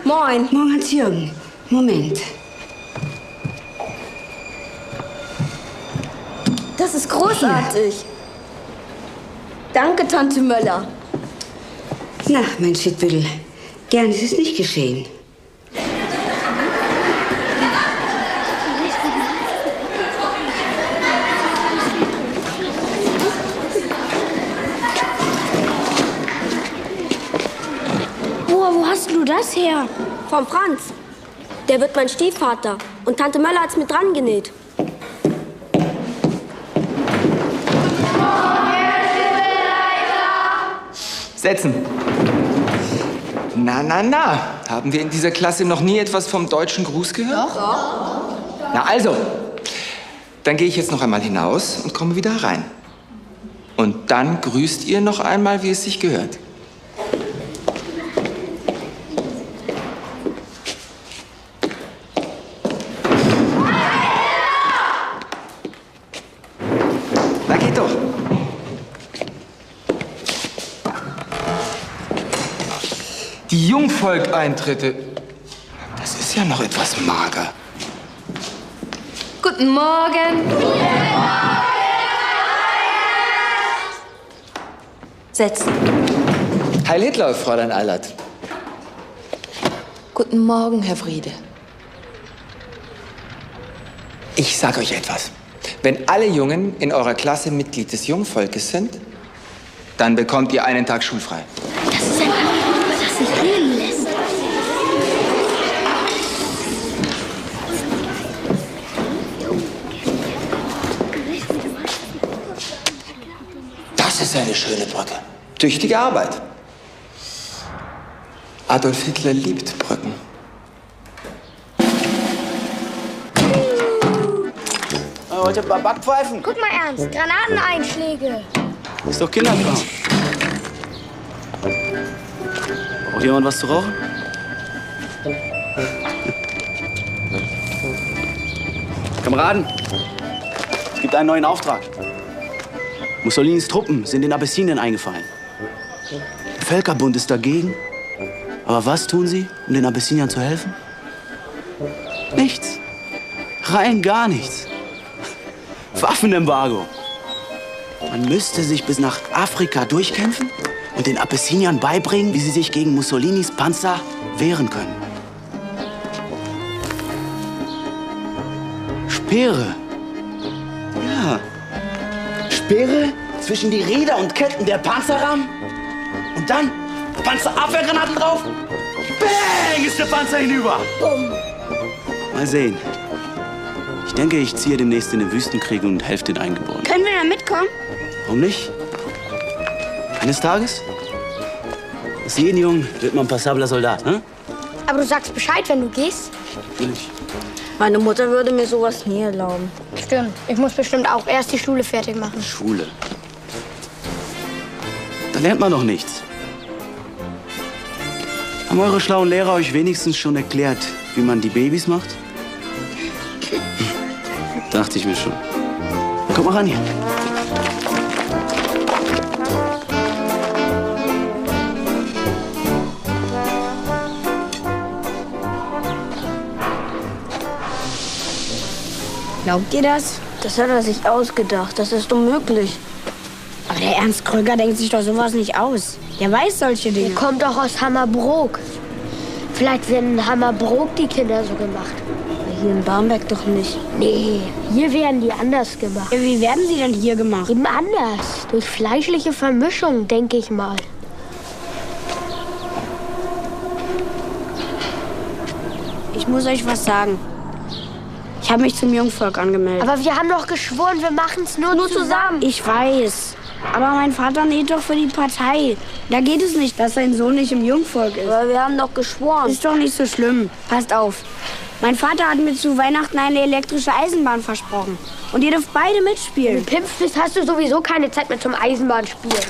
Speaker 11: Moin. Morgen, Hans-Jürgen. Moment.
Speaker 12: Das ist großartig. Danke, Tante Möller.
Speaker 11: Na, mein Schittbüttel. Gern ist es nicht geschehen.
Speaker 12: Wo hast du das her? Vom Franz. Der wird mein Stiefvater. Und Tante Möller hat's mit dran genäht.
Speaker 1: Setzen. Na, na, na. Haben wir in dieser Klasse noch nie etwas vom deutschen Gruß gehört? Doch. Na also, dann gehe ich jetzt noch einmal hinaus und komme wieder rein. Und dann grüßt ihr noch einmal, wie es sich gehört. Na, geht doch. Die Jungvolkeintritte, das ist ja noch etwas mager.
Speaker 17: Guten Morgen. Setzen.
Speaker 1: Heil Hitler, Fräulein Eilert.
Speaker 17: Guten Morgen, Herr Friede.
Speaker 1: Ich sag euch etwas. Wenn alle Jungen in eurer Klasse Mitglied des Jungvolkes sind, dann bekommt ihr einen Tag schulfrei.
Speaker 12: Das ist ein Angebot, das sich reden lässt.
Speaker 1: Das ist eine schöne Brücke. Tüchtige Arbeit. Adolf Hitler liebt Brücken.
Speaker 4: Wollt ihr ein paar Backpfeifen?
Speaker 12: Guck mal ernst, Granateneinschläge.
Speaker 4: Ist doch Kinderkram. Braucht jemand was zu rauchen? Kameraden, es gibt einen neuen Auftrag. Mussolinis Truppen sind in Abessinien eingefallen. Der Völkerbund ist dagegen. Aber was tun sie, um den Abessiniern zu helfen? Nichts. Rein gar nichts. Waffenembargo. Man müsste sich bis nach Afrika durchkämpfen und den Abessiniern beibringen, wie sie sich gegen Mussolinis Panzer wehren können. Speere. Ja. Speere zwischen die Räder und Ketten der Panzerrahmen. Und dann Panzerabwehrgranaten drauf. Bang, ist der Panzer hinüber. Mal sehen. Ich denke, ich ziehe demnächst in den Wüstenkrieg und helfe den Eingeborenen.
Speaker 9: Können wir da mitkommen?
Speaker 4: Warum nicht? Eines Tages? Aus jedem Jungen wird man ein passabler Soldat, ne?
Speaker 9: Aber du sagst Bescheid, wenn du gehst.
Speaker 4: Natürlich.
Speaker 12: Meine Mutter würde mir sowas nie erlauben.
Speaker 9: Stimmt. Ich muss bestimmt auch erst die Schule fertig machen.
Speaker 4: Schule. Da lernt man doch nichts. Haben eure schlauen Lehrer euch wenigstens schon erklärt, wie man die Babys macht? Dachte ich mir schon. Komm mal ran hier.
Speaker 12: Glaubt ihr das? Das hat er sich ausgedacht. Das ist unmöglich. Aber der Ernst Kröger denkt sich doch sowas nicht aus. Der weiß solche Dinge.
Speaker 9: Der kommt doch aus Hammerbrook. Vielleicht werden in Hammerbrook die Kinder so gemacht.
Speaker 12: Aber hier in Barmbek doch nicht.
Speaker 9: Nee, hier werden die anders gemacht.
Speaker 12: Ja, wie werden sie denn hier gemacht?
Speaker 9: Eben anders. Durch fleischliche Vermischung, denke ich mal.
Speaker 12: Ich muss euch was sagen. Ich habe mich zum Jungvolk angemeldet.
Speaker 9: Aber wir haben doch geschworen, wir machen es nur zusammen.
Speaker 12: Ich weiß. Aber mein Vater näht doch für die Partei. Da geht es nicht, dass sein Sohn nicht im Jungvolk ist.
Speaker 9: Aber wir haben doch geschworen.
Speaker 12: Ist doch nicht so schlimm. Passt auf. Mein Vater hat mir zu Weihnachten eine elektrische Eisenbahn versprochen. Und ihr dürft beide mitspielen.
Speaker 9: Wenn du Pimpf bist, hast du sowieso keine Zeit mehr zum Eisenbahnspielen.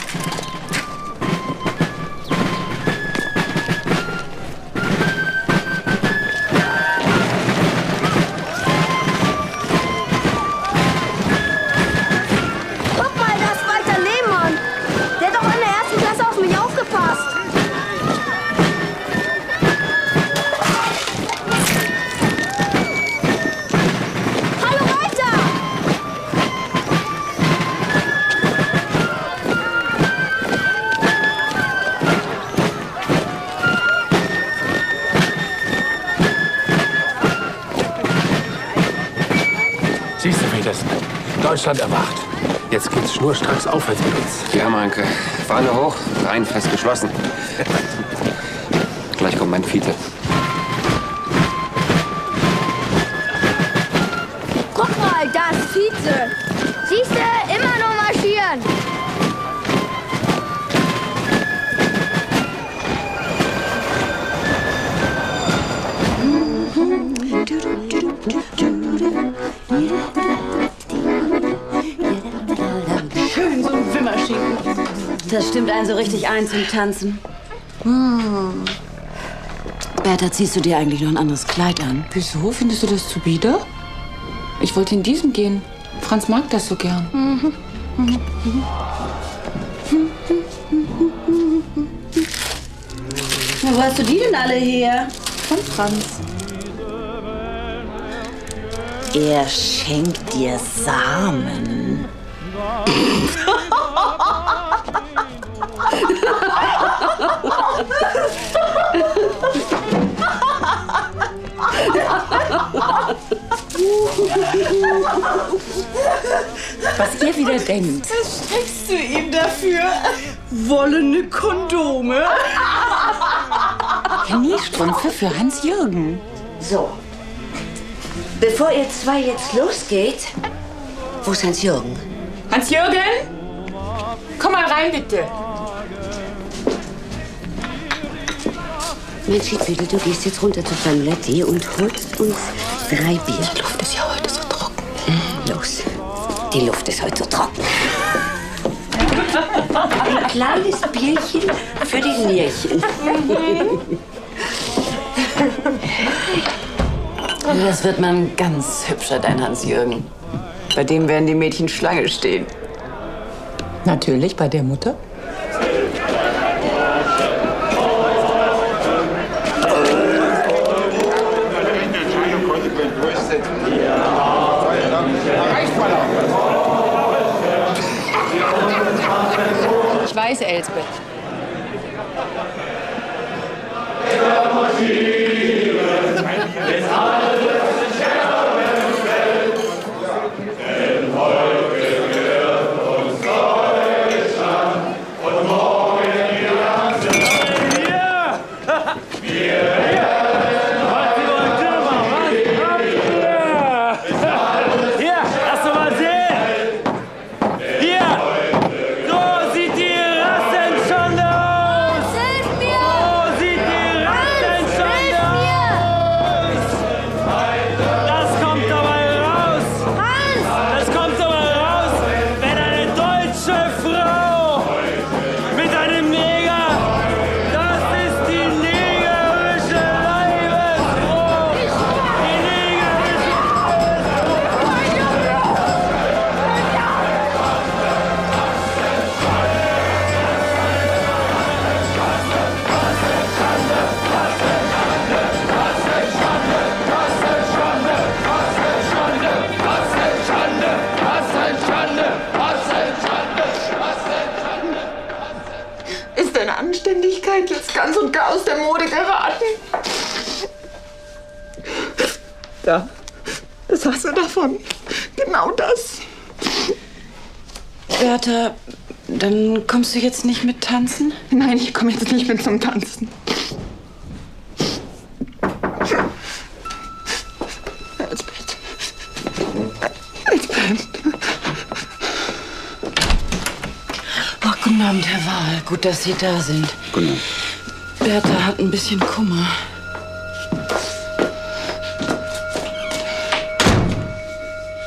Speaker 14: Siehst du, Petersen, Deutschland erwacht. Jetzt geht's schnurstracks aufwärts mit uns.
Speaker 5: Ja, Manke. Fahne hoch, rein fest geschlossen. Gleich kommt mein Fiete.
Speaker 9: Guck mal, da ist Vize. Siehste, immer nur marschieren.
Speaker 17: Schön, so ein Wimmerschinken.
Speaker 19: Das stimmt einen so richtig ein zum Tanzen. Bertha, ziehst du dir eigentlich noch ein anderes Kleid an?
Speaker 10: Wieso? Findest du das zu bieder? Ich wollte in diesem gehen. Franz mag das so gern.
Speaker 19: Wo hast du die denn alle her?
Speaker 10: Von Franz.
Speaker 19: Er schenkt dir Samen.
Speaker 10: Was ihr wieder denkt.
Speaker 17: Was steckst du ihm dafür? Wollene Kondome?
Speaker 10: Kniestrümpfe für Hans-Jürgen.
Speaker 11: So. Bevor ihr zwei jetzt losgeht, wo ist Hans-Jürgen?
Speaker 10: Hans-Jürgen? Komm mal rein, bitte.
Speaker 11: Mein Schiedwedel, du gehst jetzt runter zu Panuletti und holst uns 3 Bier.
Speaker 10: Die Luft ist ja heute so trocken.
Speaker 11: Los, die Luft ist heute so trocken. Ein kleines Bierchen für die Nierchen.
Speaker 3: Das wird mal ein ganz hübscher, dein Hans-Jürgen. Bei dem werden die Mädchen Schlange stehen.
Speaker 10: Natürlich, bei der Mutter.
Speaker 17: Elsbeth.
Speaker 3: Anständigkeit jetzt ganz und gar aus der Mode geraten. Ja, das hast du davon. Genau das.
Speaker 10: Bertha, dann kommst du jetzt nicht mit tanzen?
Speaker 3: Nein, ich komme jetzt nicht mit zum Tanzen. Elsbeth. Elsbeth.
Speaker 10: Ach, guten Abend, Herr Wahl. Gut, dass Sie da sind.
Speaker 15: Guten Abend.
Speaker 10: Bertha hat ein bisschen Kummer.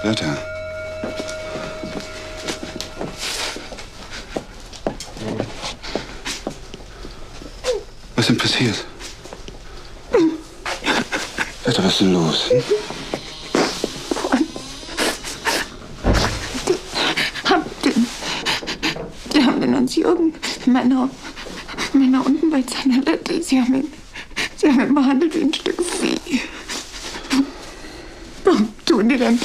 Speaker 15: Bertha. Was ist denn passiert? Bertha, was ist denn los?
Speaker 3: Die haben den Hans-Jürgen, Männer unten bei Zanalette, sie haben ihn behandelt wie ein Stück Vieh. Warum tun die denn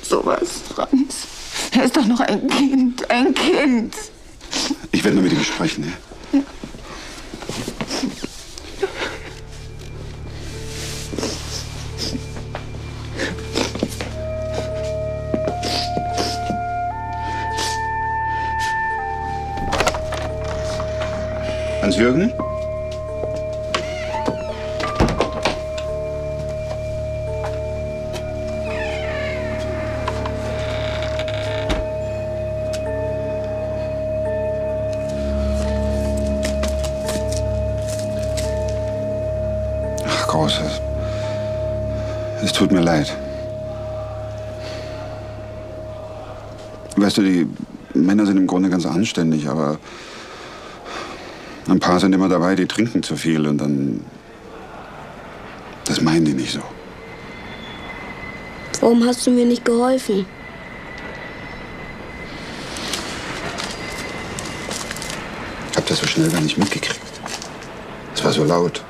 Speaker 3: sowas, Franz? Er ist doch noch ein Kind, ein Kind.
Speaker 15: Ich werde mal mit ihm sprechen, ja?
Speaker 3: Ja.
Speaker 15: Hans-Jürgen? Ach, Großes. Es tut mir leid. Weißt du, die Männer sind im Grunde ganz anständig, aber ein paar sind immer dabei, die trinken zu viel und dann... Das meinen die nicht so.
Speaker 12: Warum hast du mir nicht geholfen?
Speaker 15: Ich hab das so schnell gar nicht mitgekriegt. Es war so laut.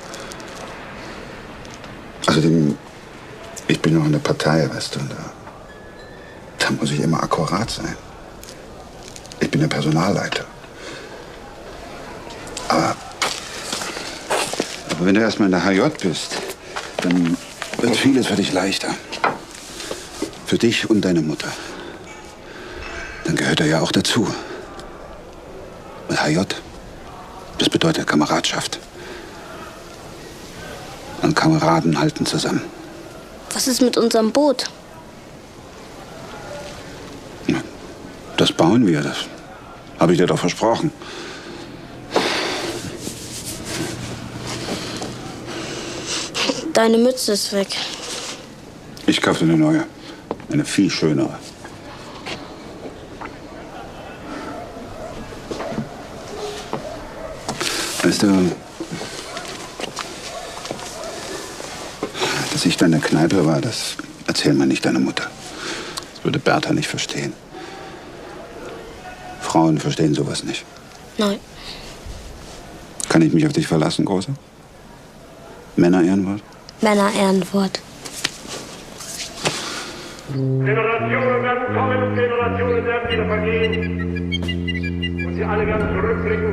Speaker 15: Außerdem, ich bin noch in der Partei, weißt du, und da muss ich immer akkurat sein. Ich bin der Personalleiter. Aber wenn du erstmal in der HJ bist, dann wird vieles für dich leichter. Für dich und deine Mutter. Dann gehört er ja auch dazu. Und HJ, das bedeutet Kameradschaft. Und Kameraden halten zusammen.
Speaker 12: Was ist mit unserem Boot?
Speaker 15: Das bauen wir, das habe ich dir doch versprochen.
Speaker 12: Deine Mütze ist weg.
Speaker 15: Ich kaufe eine neue. Eine viel schönere. Weißt du, dass ich da in der Kneipe war, das erzähl mal nicht deiner Mutter. Das würde Bertha nicht verstehen. Frauen verstehen sowas nicht.
Speaker 12: Nein.
Speaker 15: Kann ich mich auf dich verlassen, Große? Männer-Ehrenwort?
Speaker 12: Männer-Ehrenwort.
Speaker 20: Generationen werden kommen und Generationen werden wieder vergehen. Und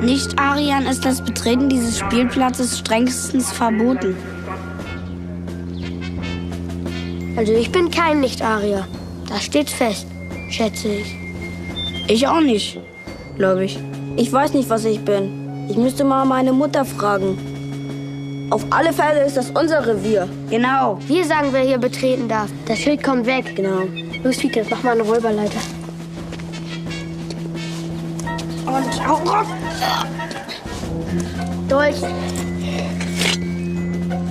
Speaker 9: Nicht-Ariern ist das Betreten dieses Spielplatzes strengstens verboten.
Speaker 12: Also ich bin kein Nicht-Arier. Das steht fest, schätze ich.
Speaker 9: Ich auch nicht, glaube ich.
Speaker 12: Ich weiß nicht, was ich bin. Ich müsste mal meine Mutter fragen. Auf alle Fälle ist das unser Revier.
Speaker 9: Genau.
Speaker 12: Wir sagen, wer hier betreten darf. Das Schild kommt weg.
Speaker 9: Genau.
Speaker 12: Los, Fiete, mach mal eine Räuberleiter.
Speaker 9: Und hau raus.
Speaker 12: Durch.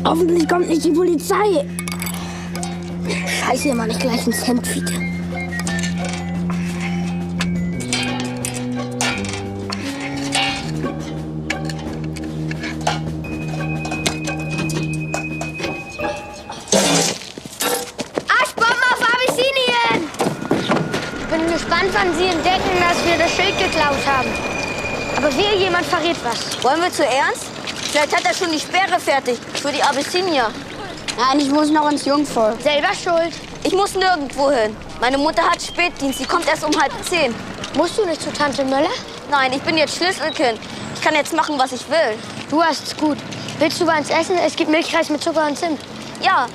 Speaker 9: Hoffentlich kommt nicht die Polizei.
Speaker 12: Scheiße, hier mal nicht gleich ins Hemd, Fiete. Wann Sie entdecken, dass wir das Schild geklaut haben. Aber jemand verrät was.
Speaker 19: Wollen wir zu ernst? Vielleicht hat er schon die Sperre fertig für die Abyssinier.
Speaker 9: Nein, ich muss noch ins Jungvolk.
Speaker 12: Selber schuld.
Speaker 19: Ich muss nirgendwo hin. Meine Mutter hat Spätdienst. Sie kommt erst um 9:30.
Speaker 12: Musst du nicht zu Tante Möller?
Speaker 19: Nein, ich bin jetzt Schlüsselkind. Ich kann jetzt machen, was ich will.
Speaker 12: Du hast's gut. Willst du bei uns essen? Es gibt Milchreis mit Zucker und Zimt.
Speaker 19: Ja,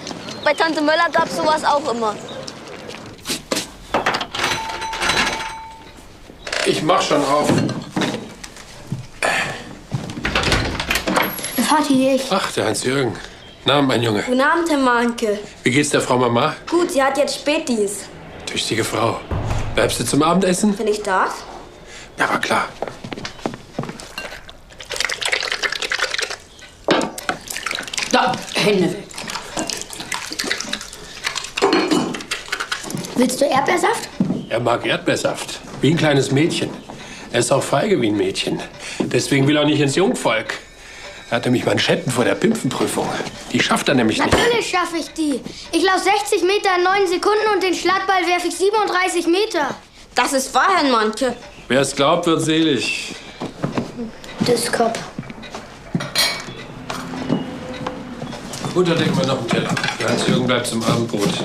Speaker 19: bei Tante Möller gab's sowas auch immer.
Speaker 13: Ich mach schon auf.
Speaker 12: Vati, ich.
Speaker 13: Ach, der Hans-Jürgen. Na, mein Junge.
Speaker 19: Guten Abend, Herr Mahnke.
Speaker 13: Wie geht's der Frau Mama?
Speaker 19: Gut, sie hat jetzt Spätdienst.
Speaker 13: Tüchtige Frau. Bleibst du zum Abendessen?
Speaker 19: Wenn ich darf?
Speaker 13: Ja, war klar.
Speaker 19: Da, Hände weg.
Speaker 12: Willst du Erdbeersaft?
Speaker 13: Er mag Erdbeersaft. Wie ein kleines Mädchen. Er ist auch feige wie ein Mädchen. Deswegen will er auch nicht ins Jungvolk. Er hat nämlich Manschetten vor der Pimpfenprüfung. Die schafft er nämlich nicht.
Speaker 12: Natürlich schaffe ich die. Ich laufe 60 Meter in 9 Sekunden und den Schlagball werfe ich 37 Meter.
Speaker 19: Das ist wahr, Herr Mahnke.
Speaker 13: Wer es glaubt, wird selig.
Speaker 12: Düskop.
Speaker 13: Gut, dann decken wir noch einen Teller. Der Hans-Jürgen bleibt zum Abendbrot.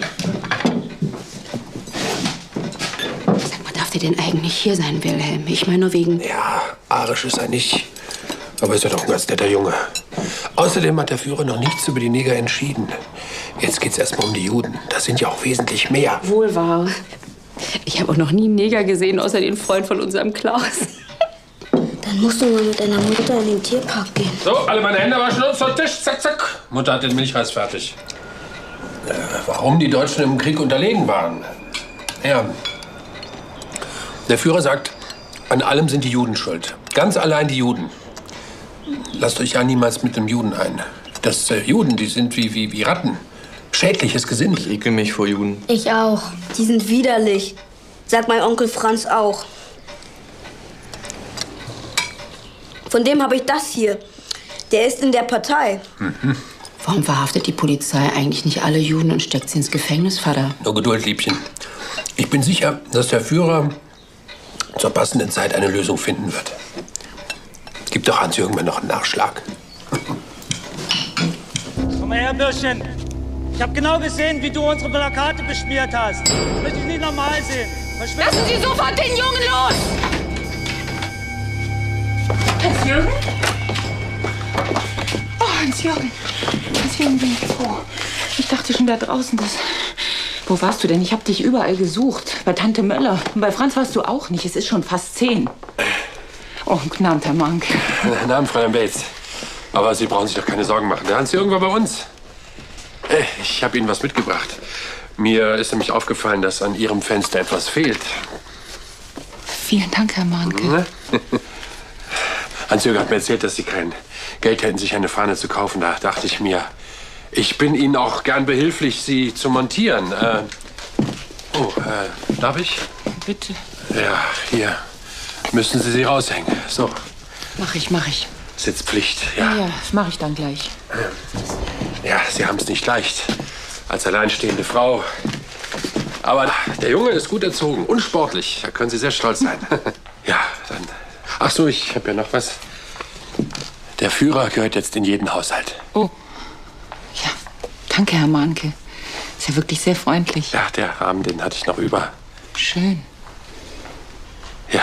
Speaker 3: Darf der denn eigentlich hier sein, Wilhelm? Ich meine nur wegen...
Speaker 13: Ja, arisch ist er nicht. Aber ist ja doch ein ganz netter Junge. Außerdem hat der Führer noch nichts über die Neger entschieden. Jetzt geht's erstmal um die Juden. Das sind ja auch wesentlich mehr.
Speaker 3: Wohl wahr. Ich habe auch noch nie einen Neger gesehen, außer den Freund von unserem Klaus.
Speaker 12: Dann musst du mal mit deiner Mutter in den Tierpark gehen.
Speaker 13: So, alle meine Hände waschen und zum Tisch. Zack, zack. Mutter hat den Milchreis fertig. Warum die Deutschen im Krieg unterlegen waren? Ja. Der Führer sagt, an allem sind die Juden schuld. Ganz allein die Juden. Lasst euch ja niemals mit dem Juden ein. Das Juden, die sind wie Ratten. Schädliches Gesindel.
Speaker 1: Ich ekel mich vor Juden.
Speaker 12: Ich auch.
Speaker 19: Die sind widerlich. Sagt mein Onkel Franz auch. Von dem habe ich das hier. Der ist in der Partei.
Speaker 13: Mhm.
Speaker 3: Warum verhaftet die Polizei eigentlich nicht alle Juden und steckt sie ins Gefängnis, Vater?
Speaker 13: Nur Geduld, Liebchen. Ich bin sicher, dass der Führer zur passenden Zeit eine Lösung finden wird. Gib doch Hans-Jürgen mal noch einen Nachschlag.
Speaker 8: Komm mal her, Bürschchen. Ich habe genau gesehen, wie du unsere Plakate beschmiert hast. Das möchte ich nicht normal sehen.
Speaker 16: Lassen Sie sofort den Jungen los!
Speaker 3: Hans-Jürgen? Oh, Hans-Jürgen. Hans-Jürgen, bin ich froh. Ich dachte schon da draußen, dass... Wo warst du denn? Ich habe dich überall gesucht. Bei Tante Möller. Und bei Franz warst du auch nicht. Es ist schon fast 10. Oh, guten Abend, Herr Mank.
Speaker 13: Guten Abend, Fräulein Bates. Aber Sie brauchen sich doch keine Sorgen machen. Der Hans-Jürgen war bei uns. Ich habe Ihnen was mitgebracht. Mir ist nämlich aufgefallen, dass an Ihrem Fenster etwas fehlt.
Speaker 3: Vielen Dank, Herr Mahnke.
Speaker 13: Hans-Jürgen hat mir erzählt, dass Sie kein Geld hätten, sich eine Fahne zu kaufen. Da dachte ich mir, ich bin Ihnen auch gern behilflich, sie zu montieren. Darf ich?
Speaker 3: Bitte.
Speaker 13: Ja, hier müssen Sie sie raushängen. So.
Speaker 3: Mach ich.
Speaker 13: Sitzpflicht, ja.
Speaker 3: Ja, das mache ich dann gleich.
Speaker 13: Ja, Sie haben es nicht leicht. Als alleinstehende Frau. Aber der Junge ist gut erzogen und sportlich. Da können Sie sehr stolz sein. Ja, dann... Ach so, ich habe ja noch was. Der Führer gehört jetzt in jeden Haushalt.
Speaker 3: Oh. Ja, danke, Herr Mahnke. Ist ja wirklich sehr freundlich.
Speaker 13: Ja, der Rahmen, den hatte ich noch über.
Speaker 3: Schön.
Speaker 13: Ja.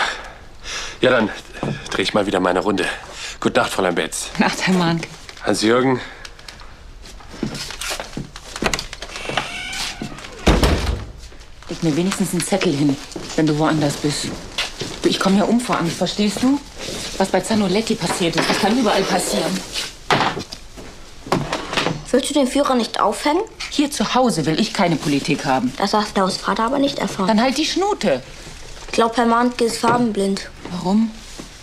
Speaker 13: Ja, dann drehe ich mal wieder meine Runde. Gute Nacht, Fräulein Betz.
Speaker 3: Nacht, Herr Mahnke.
Speaker 13: Hans-Jürgen.
Speaker 10: Leg mir wenigstens einen Zettel hin, wenn du woanders bist. Du, ich komme ja um vor Angst, verstehst du? Was bei Zanoletti passiert ist, das kann überall passieren.
Speaker 12: Willst du den Führer nicht aufhängen?
Speaker 10: Hier zu Hause will ich keine Politik haben.
Speaker 12: Das darf Klaus Vater aber nicht erfahren.
Speaker 10: Dann halt die Schnute.
Speaker 12: Ich glaube, Herr Mahnke ist farbenblind.
Speaker 10: Warum?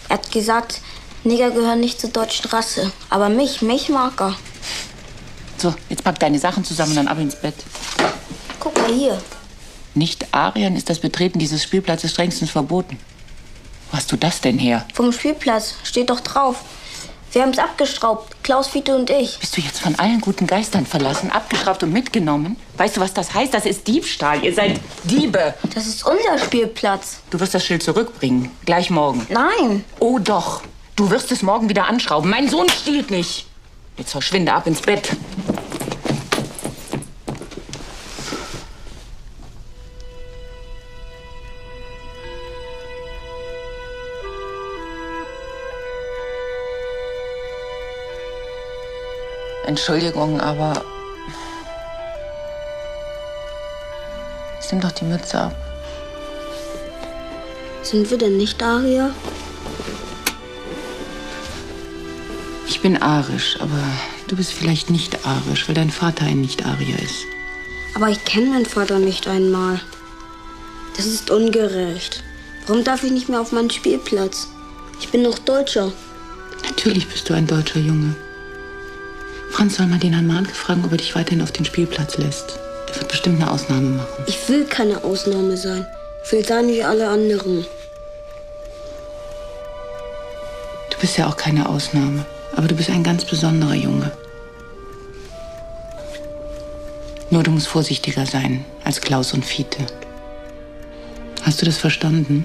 Speaker 12: Er hat gesagt, Neger gehören nicht zur deutschen Rasse. Aber mich mag er.
Speaker 10: So, jetzt pack deine Sachen zusammen und dann ab ins Bett.
Speaker 12: Guck mal hier.
Speaker 10: Nicht-Ariern ist das Betreten dieses Spielplatzes strengstens verboten. Wo hast du das denn her?
Speaker 12: Vom Spielplatz. Steht doch drauf. Wir haben es abgeschraubt. Klaus, Fiete und ich.
Speaker 10: Bist du jetzt von allen guten Geistern verlassen, abgeschraubt und mitgenommen? Weißt du, was das heißt? Das ist Diebstahl. Ihr seid Diebe.
Speaker 12: Das ist unser Spielplatz.
Speaker 10: Du wirst das Schild zurückbringen. Gleich morgen.
Speaker 12: Nein.
Speaker 10: Oh doch. Du wirst es morgen wieder anschrauben. Mein Sohn stiehlt nicht. Jetzt verschwinde ab ins Bett. Entschuldigung, aber... Jetzt nimm doch die Mütze ab.
Speaker 12: Sind wir denn nicht Arier?
Speaker 10: Ich bin arisch, aber du bist vielleicht nicht arisch, weil dein Vater ein Nicht-Arier ist.
Speaker 12: Aber ich kenne meinen Vater nicht einmal. Das ist ungerecht. Warum darf ich nicht mehr auf meinen Spielplatz? Ich bin noch Deutscher.
Speaker 10: Natürlich bist du ein deutscher Junge. Franz soll mal den Herrn Mahnke fragen, ob er dich weiterhin auf den Spielplatz lässt. Der wird bestimmt eine Ausnahme machen.
Speaker 12: Ich will keine Ausnahme sein. Ich will sein wie alle anderen.
Speaker 10: Du bist ja auch keine Ausnahme. Aber du bist ein ganz besonderer Junge. Nur du musst vorsichtiger sein als Klaus und Fiete. Hast du das verstanden?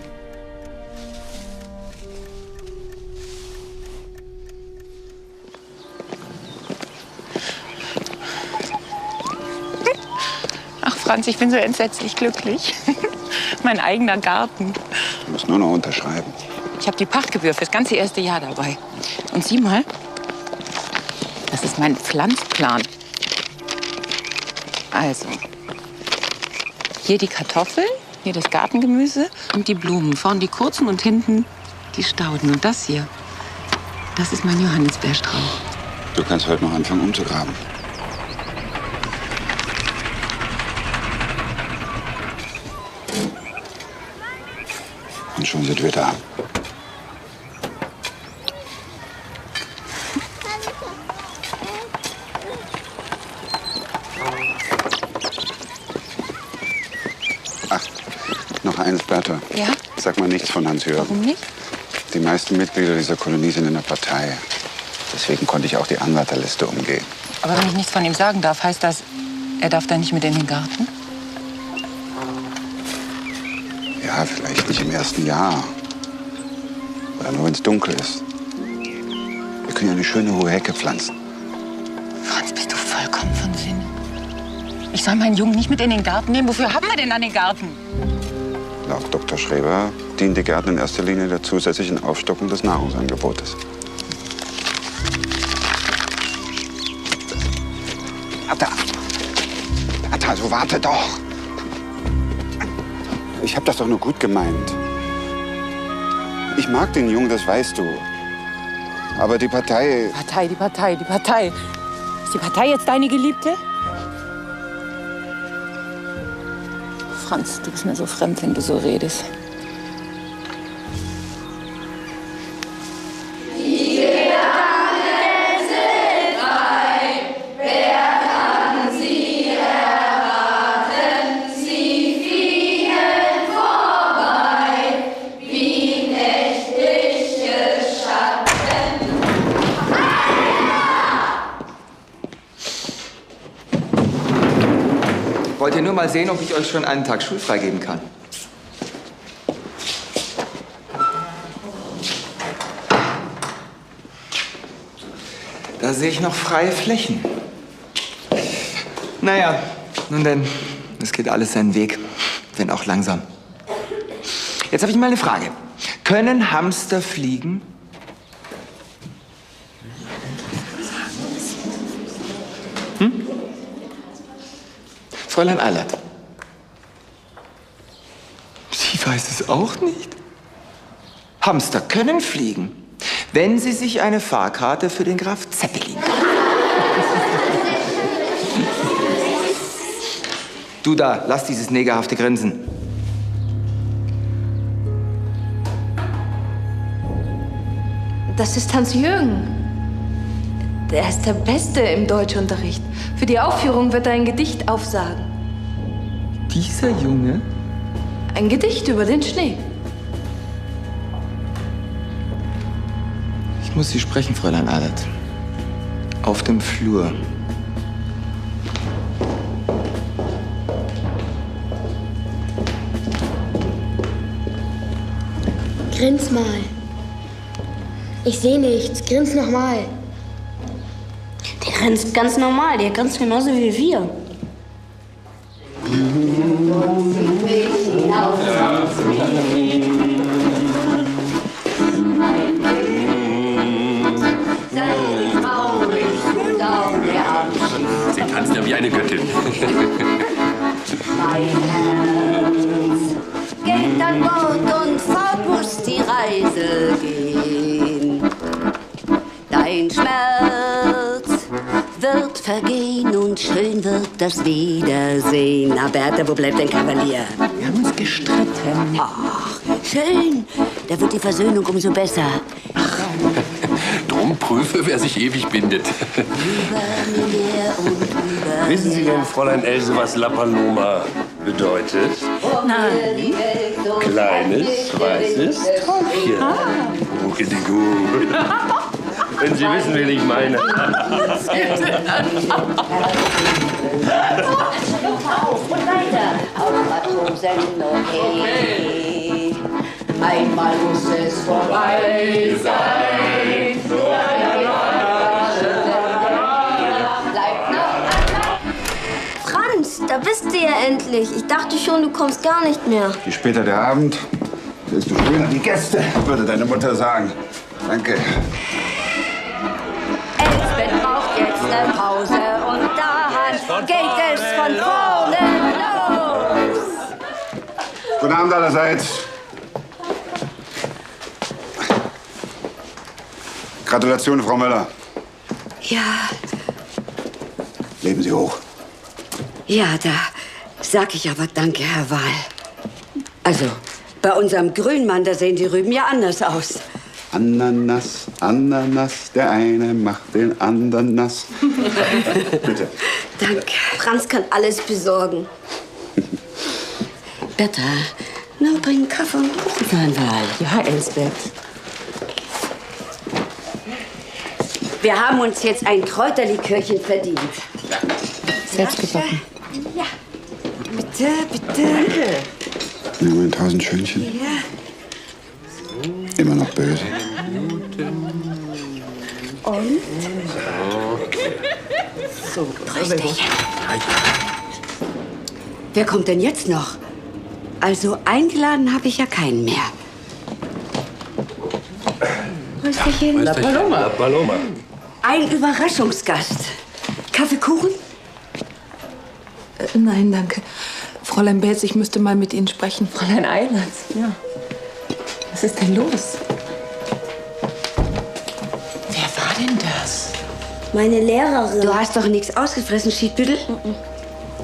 Speaker 10: Ach, Franz, ich bin so entsetzlich glücklich. Mein eigener Garten.
Speaker 15: Du musst nur noch unterschreiben.
Speaker 10: Ich habe die Pachtgebühr fürs ganze erste Jahr dabei. Und sieh mal, das ist mein Pflanzplan. Also, hier die Kartoffeln, hier das Gartengemüse und die Blumen. Vorne die kurzen und hinten die Stauden. Und das hier, das ist mein Johannisbeerstrauch.
Speaker 15: Du kannst heute noch anfangen umzugraben. Und schon sind wir da. Ach, noch eines, Bertha.
Speaker 10: Ja?
Speaker 15: Sag mal nichts von Hans-Jürgen.
Speaker 10: Warum nicht?
Speaker 15: Die meisten Mitglieder dieser Kolonie sind in der Partei. Deswegen konnte ich auch die Anwärterliste umgehen.
Speaker 10: Aber wenn ich nichts von ihm sagen darf, heißt das, er darf da nicht mit in den Garten?
Speaker 15: Ja, vielleicht nicht im ersten Jahr. Oder nur, wenn es dunkel ist. Wir können ja eine schöne hohe Hecke pflanzen.
Speaker 10: Franz, bist du vollkommen von Sinn? Ich soll meinen Jungen nicht mit in den Garten nehmen? Wofür haben wir denn dann den Garten?
Speaker 15: Laut Dr. Schreber dienen die Gärten in erster Linie der zusätzlichen Aufstockung des Nahrungsangebotes. Bertha, so warte doch! Ich hab das doch nur gut gemeint. Ich mag den Jungen, das weißt du. Aber die Partei...
Speaker 10: Die Partei. Ist die Partei jetzt deine Geliebte? Franz, du bist mir so fremd, wenn du so redest.
Speaker 1: Wollt ihr nur mal sehen, ob ich euch schon einen Tag schulfrei geben kann? Da sehe ich noch freie Flächen. Naja, nun denn, es geht alles seinen Weg, wenn auch langsam. Jetzt habe ich mal eine Frage. Können Hamster fliegen? Fräulein Eilert. Sie weiß es auch nicht. Hamster können fliegen, wenn sie sich eine Fahrkarte für den Graf Zeppelin kaufen. Du da, lass dieses negerhafte Grinsen.
Speaker 17: Das ist Hans-Jürgen. Der ist der Beste im Deutschunterricht. Für die Aufführung wird er ein Gedicht aufsagen.
Speaker 1: Dieser Junge?
Speaker 17: Ein Gedicht über den Schnee.
Speaker 1: Ich muss Sie sprechen, Fräulein Eilert. Auf dem Flur.
Speaker 12: Grins mal. Ich sehe nichts. Grins noch mal.
Speaker 19: Der grinst ganz normal. Der grinst genauso wie wir.
Speaker 5: Sie tanzt ja wie eine Göttin.
Speaker 11: Mein Herz geht an Bord und fort muss die Reise gehen. Dein Schmerz wird vergehen und schön wird das Wiedersehen. Na, Bertha, wo bleibt dein Kavalier?
Speaker 3: Wir haben uns gestritten.
Speaker 11: Ach, schön. Da wird die Versöhnung umso besser.
Speaker 5: Drum prüfe, wer sich ewig bindet. Wissen Sie denn, Fräulein Else, was La Paloma bedeutet?
Speaker 3: Nein.
Speaker 5: Kleines, weißes Träumchen. Oh, Indigo. Wenn Sie wissen, wen ich meine.
Speaker 11: Auf und weiter. Auf Matrosen, okay. Einmal muss es vorbei sein.
Speaker 12: Franz, da bist du ja endlich. Ich dachte schon, du kommst gar nicht mehr.
Speaker 15: Je später der Abend, desto schöner die Gäste, würde deine Mutter sagen. Danke.
Speaker 11: Elsbeth braucht jetzt eine Pause und daran geht es von vorne los.
Speaker 15: Guten Abend allerseits. Gratulation, Frau Möller.
Speaker 11: Ja,
Speaker 15: Leben Sie hoch.
Speaker 11: ja, da sag ich aber danke, Herr Wahl. Also, bei unserem Grünmann, da sehen die Rüben ja anders aus.
Speaker 15: Ananas, Ananas, der eine macht den anderen nass. Bitte.
Speaker 12: Danke. Franz kann alles besorgen.
Speaker 11: Bertha, na, bring Kaffee und Kuchen für Herrn Wahl.
Speaker 3: Ja, Elsbeth.
Speaker 11: Wir haben uns jetzt ein Kräuterlikörchen verdient.
Speaker 3: Selbst gebacken.
Speaker 11: Ja. Bitte, bitte.
Speaker 15: Nur mein 1000 Schönchen.
Speaker 11: Ja.
Speaker 15: Immer noch böse.
Speaker 11: Und? So, richtig. Wer kommt denn jetzt noch? Also eingeladen habe ich ja keinen mehr. Rösterchen.
Speaker 5: La Paloma. La Paloma.
Speaker 11: Ein Überraschungsgast. Kaffeekuchen?
Speaker 17: Nein, danke. Fräulein Belz, ich müsste mal mit Ihnen sprechen.
Speaker 3: Fräulein Eilert, ja. Was ist denn los? Wer war denn das?
Speaker 12: Meine Lehrerin.
Speaker 11: Du hast doch nichts ausgefressen, Schiedbüttel?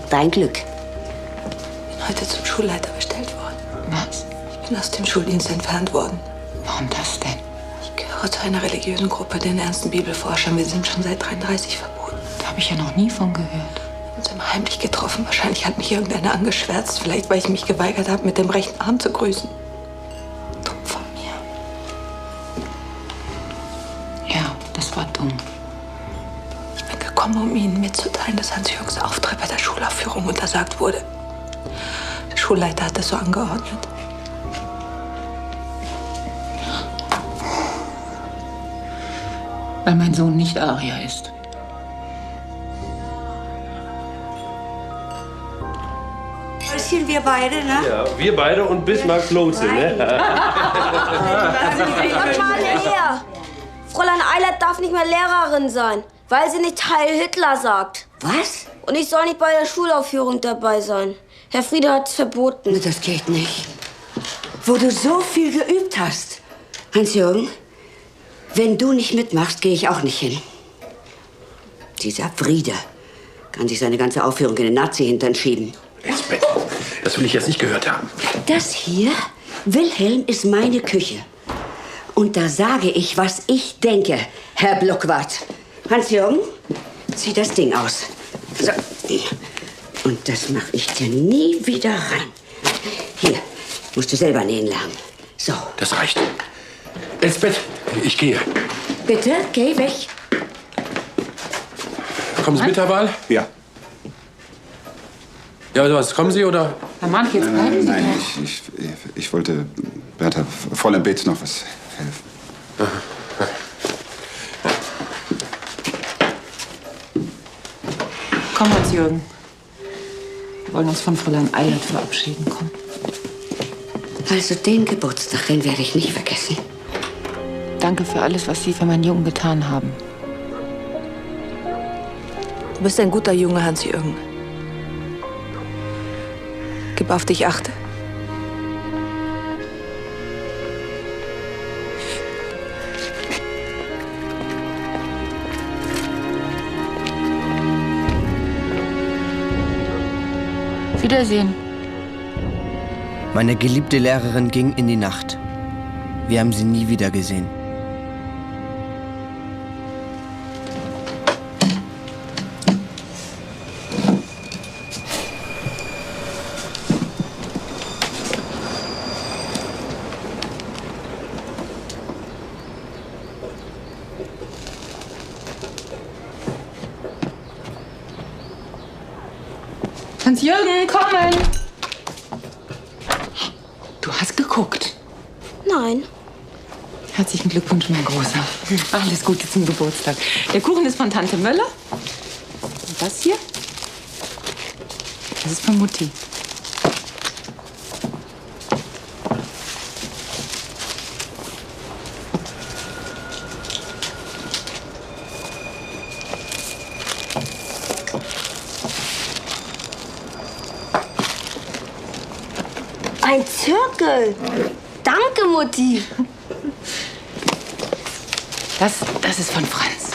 Speaker 11: Dein Glück.
Speaker 17: Ich bin heute zum Schulleiter bestellt worden.
Speaker 3: Was?
Speaker 17: Ich bin aus dem Schuldienst entfernt worden.
Speaker 3: Warum das denn?
Speaker 17: Ich gehöre zu einer religiösen Gruppe, den ernsten Bibelforschern. Wir sind schon seit 1933 verboten.
Speaker 3: Da habe ich ja noch nie von gehört.
Speaker 17: Wir uns immer heimlich getroffen. Wahrscheinlich hat mich irgendeiner angeschwärzt. Vielleicht, weil ich mich geweigert habe, mit dem rechten Arm zu grüßen. Dumm von mir.
Speaker 3: Ja, das war dumm.
Speaker 17: Ich bin gekommen, um Ihnen mitzuteilen, dass Hans-Jürgens Auftritt bei der Schulaufführung untersagt wurde. Der Schulleiter hat das so angeordnet.
Speaker 3: Weil mein Sohn nicht Arier ist.
Speaker 11: Häuschen, wir beide, ne?
Speaker 5: Ja, wir beide und Bismarck Lotse, ne?
Speaker 12: Mal her. Fräulein Eilert darf nicht mehr Lehrerin sein, weil sie nicht Heil Hitler sagt.
Speaker 11: Was?
Speaker 12: Und ich soll nicht bei der Schulaufführung dabei sein. Herr Friede hat's verboten.
Speaker 11: Das geht nicht. Wo du so viel geübt hast. Hans-Jürgen, wenn du nicht mitmachst, gehe ich auch nicht hin. Dieser Friede kann sich seine ganze Aufführung in den Nazi-Hintern schieben.
Speaker 13: Lisbeth, das will ich jetzt nicht gehört haben.
Speaker 11: Das hier, Wilhelm, ist meine Küche. Und da sage ich, was ich denke, Herr Blockwart. Hans-Jürgen, zieh das Ding aus. So. Und das mache ich dir nie wieder rein. Hier, musst du selber nähen lernen. So.
Speaker 13: Das reicht. Lisbeth, ich gehe.
Speaker 11: Bitte, geh weg.
Speaker 13: Kommen Sie mit, Herr Wahl?
Speaker 15: Ja.
Speaker 13: Ja, also was, kommen Sie oder?
Speaker 10: Herr Mann, jetzt bleiben Sie.
Speaker 15: Nein, ich wollte Bertha, Fräulein Beetz noch was helfen.
Speaker 10: Komm, Hans-Jürgen. Wir wollen uns von Fräulein Eilert verabschieden. Komm.
Speaker 11: Also den Geburtstag, den werde ich nicht vergessen.
Speaker 10: Danke für alles, was Sie für meinen Jungen getan haben.
Speaker 17: Du bist ein guter Junge, Hans-Jürgen. Gib auf dich Acht.
Speaker 10: Wiedersehen.
Speaker 2: Meine geliebte Lehrerin ging in die Nacht. Wir haben sie nie wieder gesehen.
Speaker 10: Hans-Jürgen, kommen! Du hast geguckt.
Speaker 12: Nein.
Speaker 10: Herzlichen Glückwunsch, mein Großer. Alles Gute zum Geburtstag. Der Kuchen ist von Tante Möller. Und das hier? Das ist von Mutti.
Speaker 12: Ein Zirkel. Danke, Mutti.
Speaker 10: Das ist von Franz.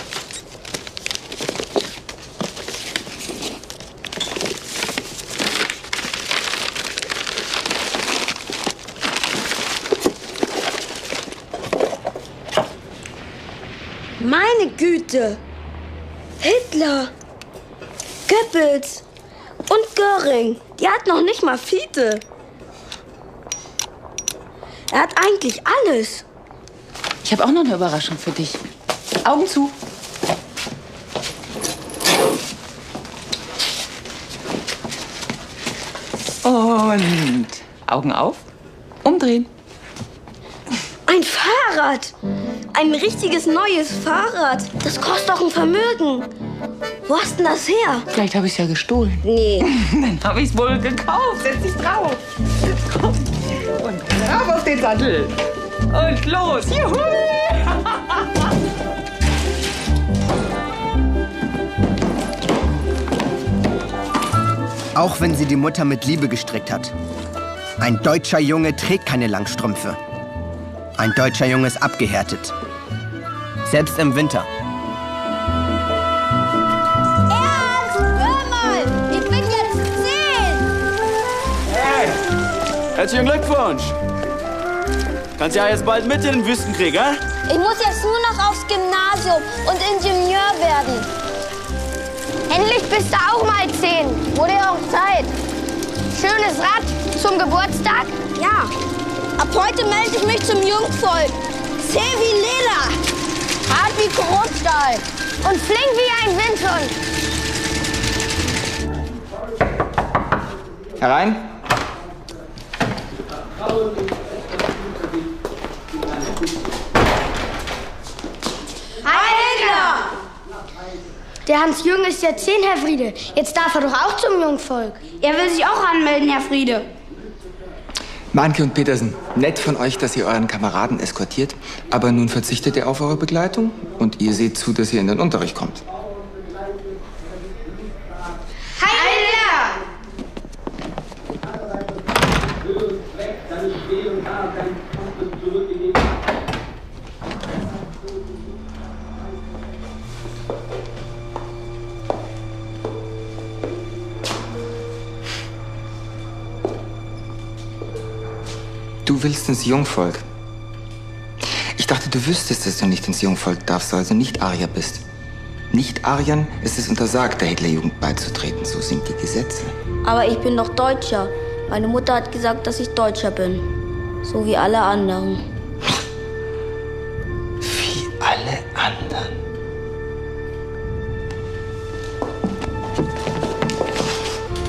Speaker 12: Meine Güte. Hitler. Goebbels. Und Göring. Die hat noch nicht mal Fiete. Er hat eigentlich alles.
Speaker 10: Ich habe auch noch eine Überraschung für dich. Augen zu. Und Augen auf. Umdrehen.
Speaker 12: Ein Fahrrad. Ein richtiges neues Fahrrad. Das kostet doch ein Vermögen. Wo hast denn das her?
Speaker 10: Vielleicht habe ich es ja gestohlen.
Speaker 12: Nee.
Speaker 10: Dann habe ich es wohl gekauft. Setz dich drauf. Komm. Und drauf auf den Sattel. Und los. Juhu.
Speaker 2: Auch wenn sie die Mutter mit Liebe gestrickt hat. Ein deutscher Junge trägt keine Langstrümpfe. Ein deutscher Junge ist abgehärtet. Selbst im Winter.
Speaker 12: Ernst, hör mal! Ich bin jetzt 10!
Speaker 4: Hey! Herzlichen Glückwunsch! Kannst ja jetzt bald mit in den Wüstenkrieg, hä?
Speaker 12: Ich muss jetzt nur noch aufs Gymnasium und Ingenieur werden. Endlich bist du auch mal 10. Wurde ja auch Zeit. Schönes Rad zum Geburtstag? Ja. Ab heute melde ich mich zum Jungvolk. Zäh wie Lela. Hart wie Kruppstahl. Und flink wie ein Windhund.
Speaker 1: Herein.
Speaker 12: Hi, Hitler! Der Hans-Jürgen ist ja 10, Herr Friede. Jetzt darf er doch auch zum Jungvolk. Er will sich auch anmelden, Herr Friede.
Speaker 1: Mahnke und Petersen, nett von euch, dass ihr euren Kameraden eskortiert. Aber nun verzichtet ihr auf eure Begleitung und ihr seht zu, dass ihr in den Unterricht kommt. Du willst ins Jungvolk. Ich dachte, du wüsstest, dass du nicht ins Jungvolk darfst, also nicht Arier bist. Nicht-Ariern ist es untersagt, der Hitlerjugend beizutreten. So sind die Gesetze.
Speaker 12: Aber ich bin doch Deutscher. Meine Mutter hat gesagt, dass ich Deutscher bin. So wie alle anderen.
Speaker 1: Wie alle anderen?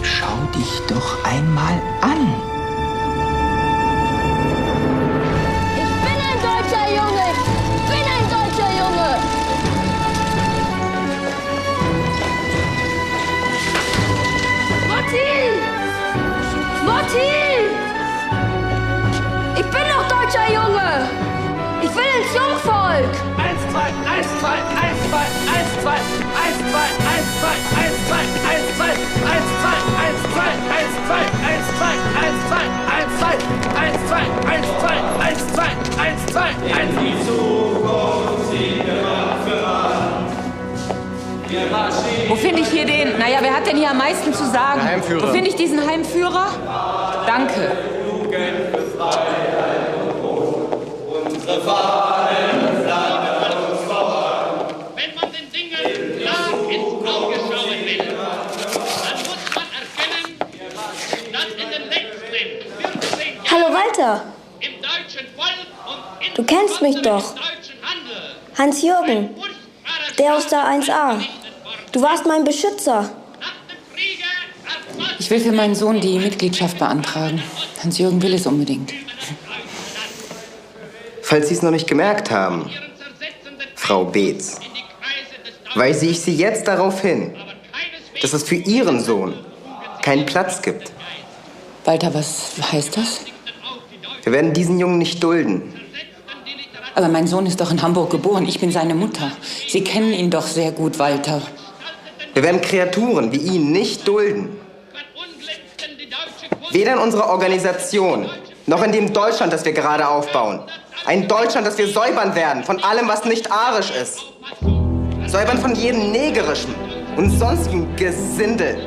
Speaker 1: Schau dich doch einmal an.
Speaker 12: Ich bin doch deutscher Junge! Ich will ins Jungvolk!
Speaker 8: 1, 2, 1, 2, 1, 2, 1, 2, 1, 2, 1, 2, 1, 2, 1, 2, 1, 2, 1, 2, 1, 2, 1, 2, 1, 2, 1, 2, 1, 2, 1, 2, 1, 2, 1, 2, 1. Die Zukunft sieht
Speaker 10: Wo finde ich hier den? Naja, wer hat denn hier am meisten zu sagen?
Speaker 21: Der Heimführer.
Speaker 10: Wo finde ich diesen Heimführer? Danke.
Speaker 20: Unsere Fahnen flattern uns voran.
Speaker 18: Wenn man den Dingen klar ins Auge schauen will, dann muss man erkennen, dass in den letzten 14 Jahren
Speaker 12: Hallo Walter!
Speaker 18: im deutschen Volk und
Speaker 12: Du kennst mich doch. Hans-Jürgen. Der aus der 1a. Du warst mein Beschützer.
Speaker 10: Ich will für meinen Sohn die Mitgliedschaft beantragen. Hans-Jürgen will es unbedingt.
Speaker 7: Falls Sie es noch nicht gemerkt haben, Frau Beetz, weise ich Sie jetzt darauf hin, dass es für Ihren Sohn keinen Platz gibt.
Speaker 10: Walter, was heißt das?
Speaker 7: Wir werden diesen Jungen nicht dulden.
Speaker 10: Aber mein Sohn ist doch in Hamburg geboren. Ich bin seine Mutter. Sie kennen ihn doch sehr gut, Walter.
Speaker 7: Wir werden Kreaturen wie ihn nicht dulden. Weder in unserer Organisation, noch in dem Deutschland, das wir gerade aufbauen. Ein Deutschland, das wir säubern werden von allem, was nicht arisch ist. Säubern von jedem Negerischen und sonstigen Gesindel.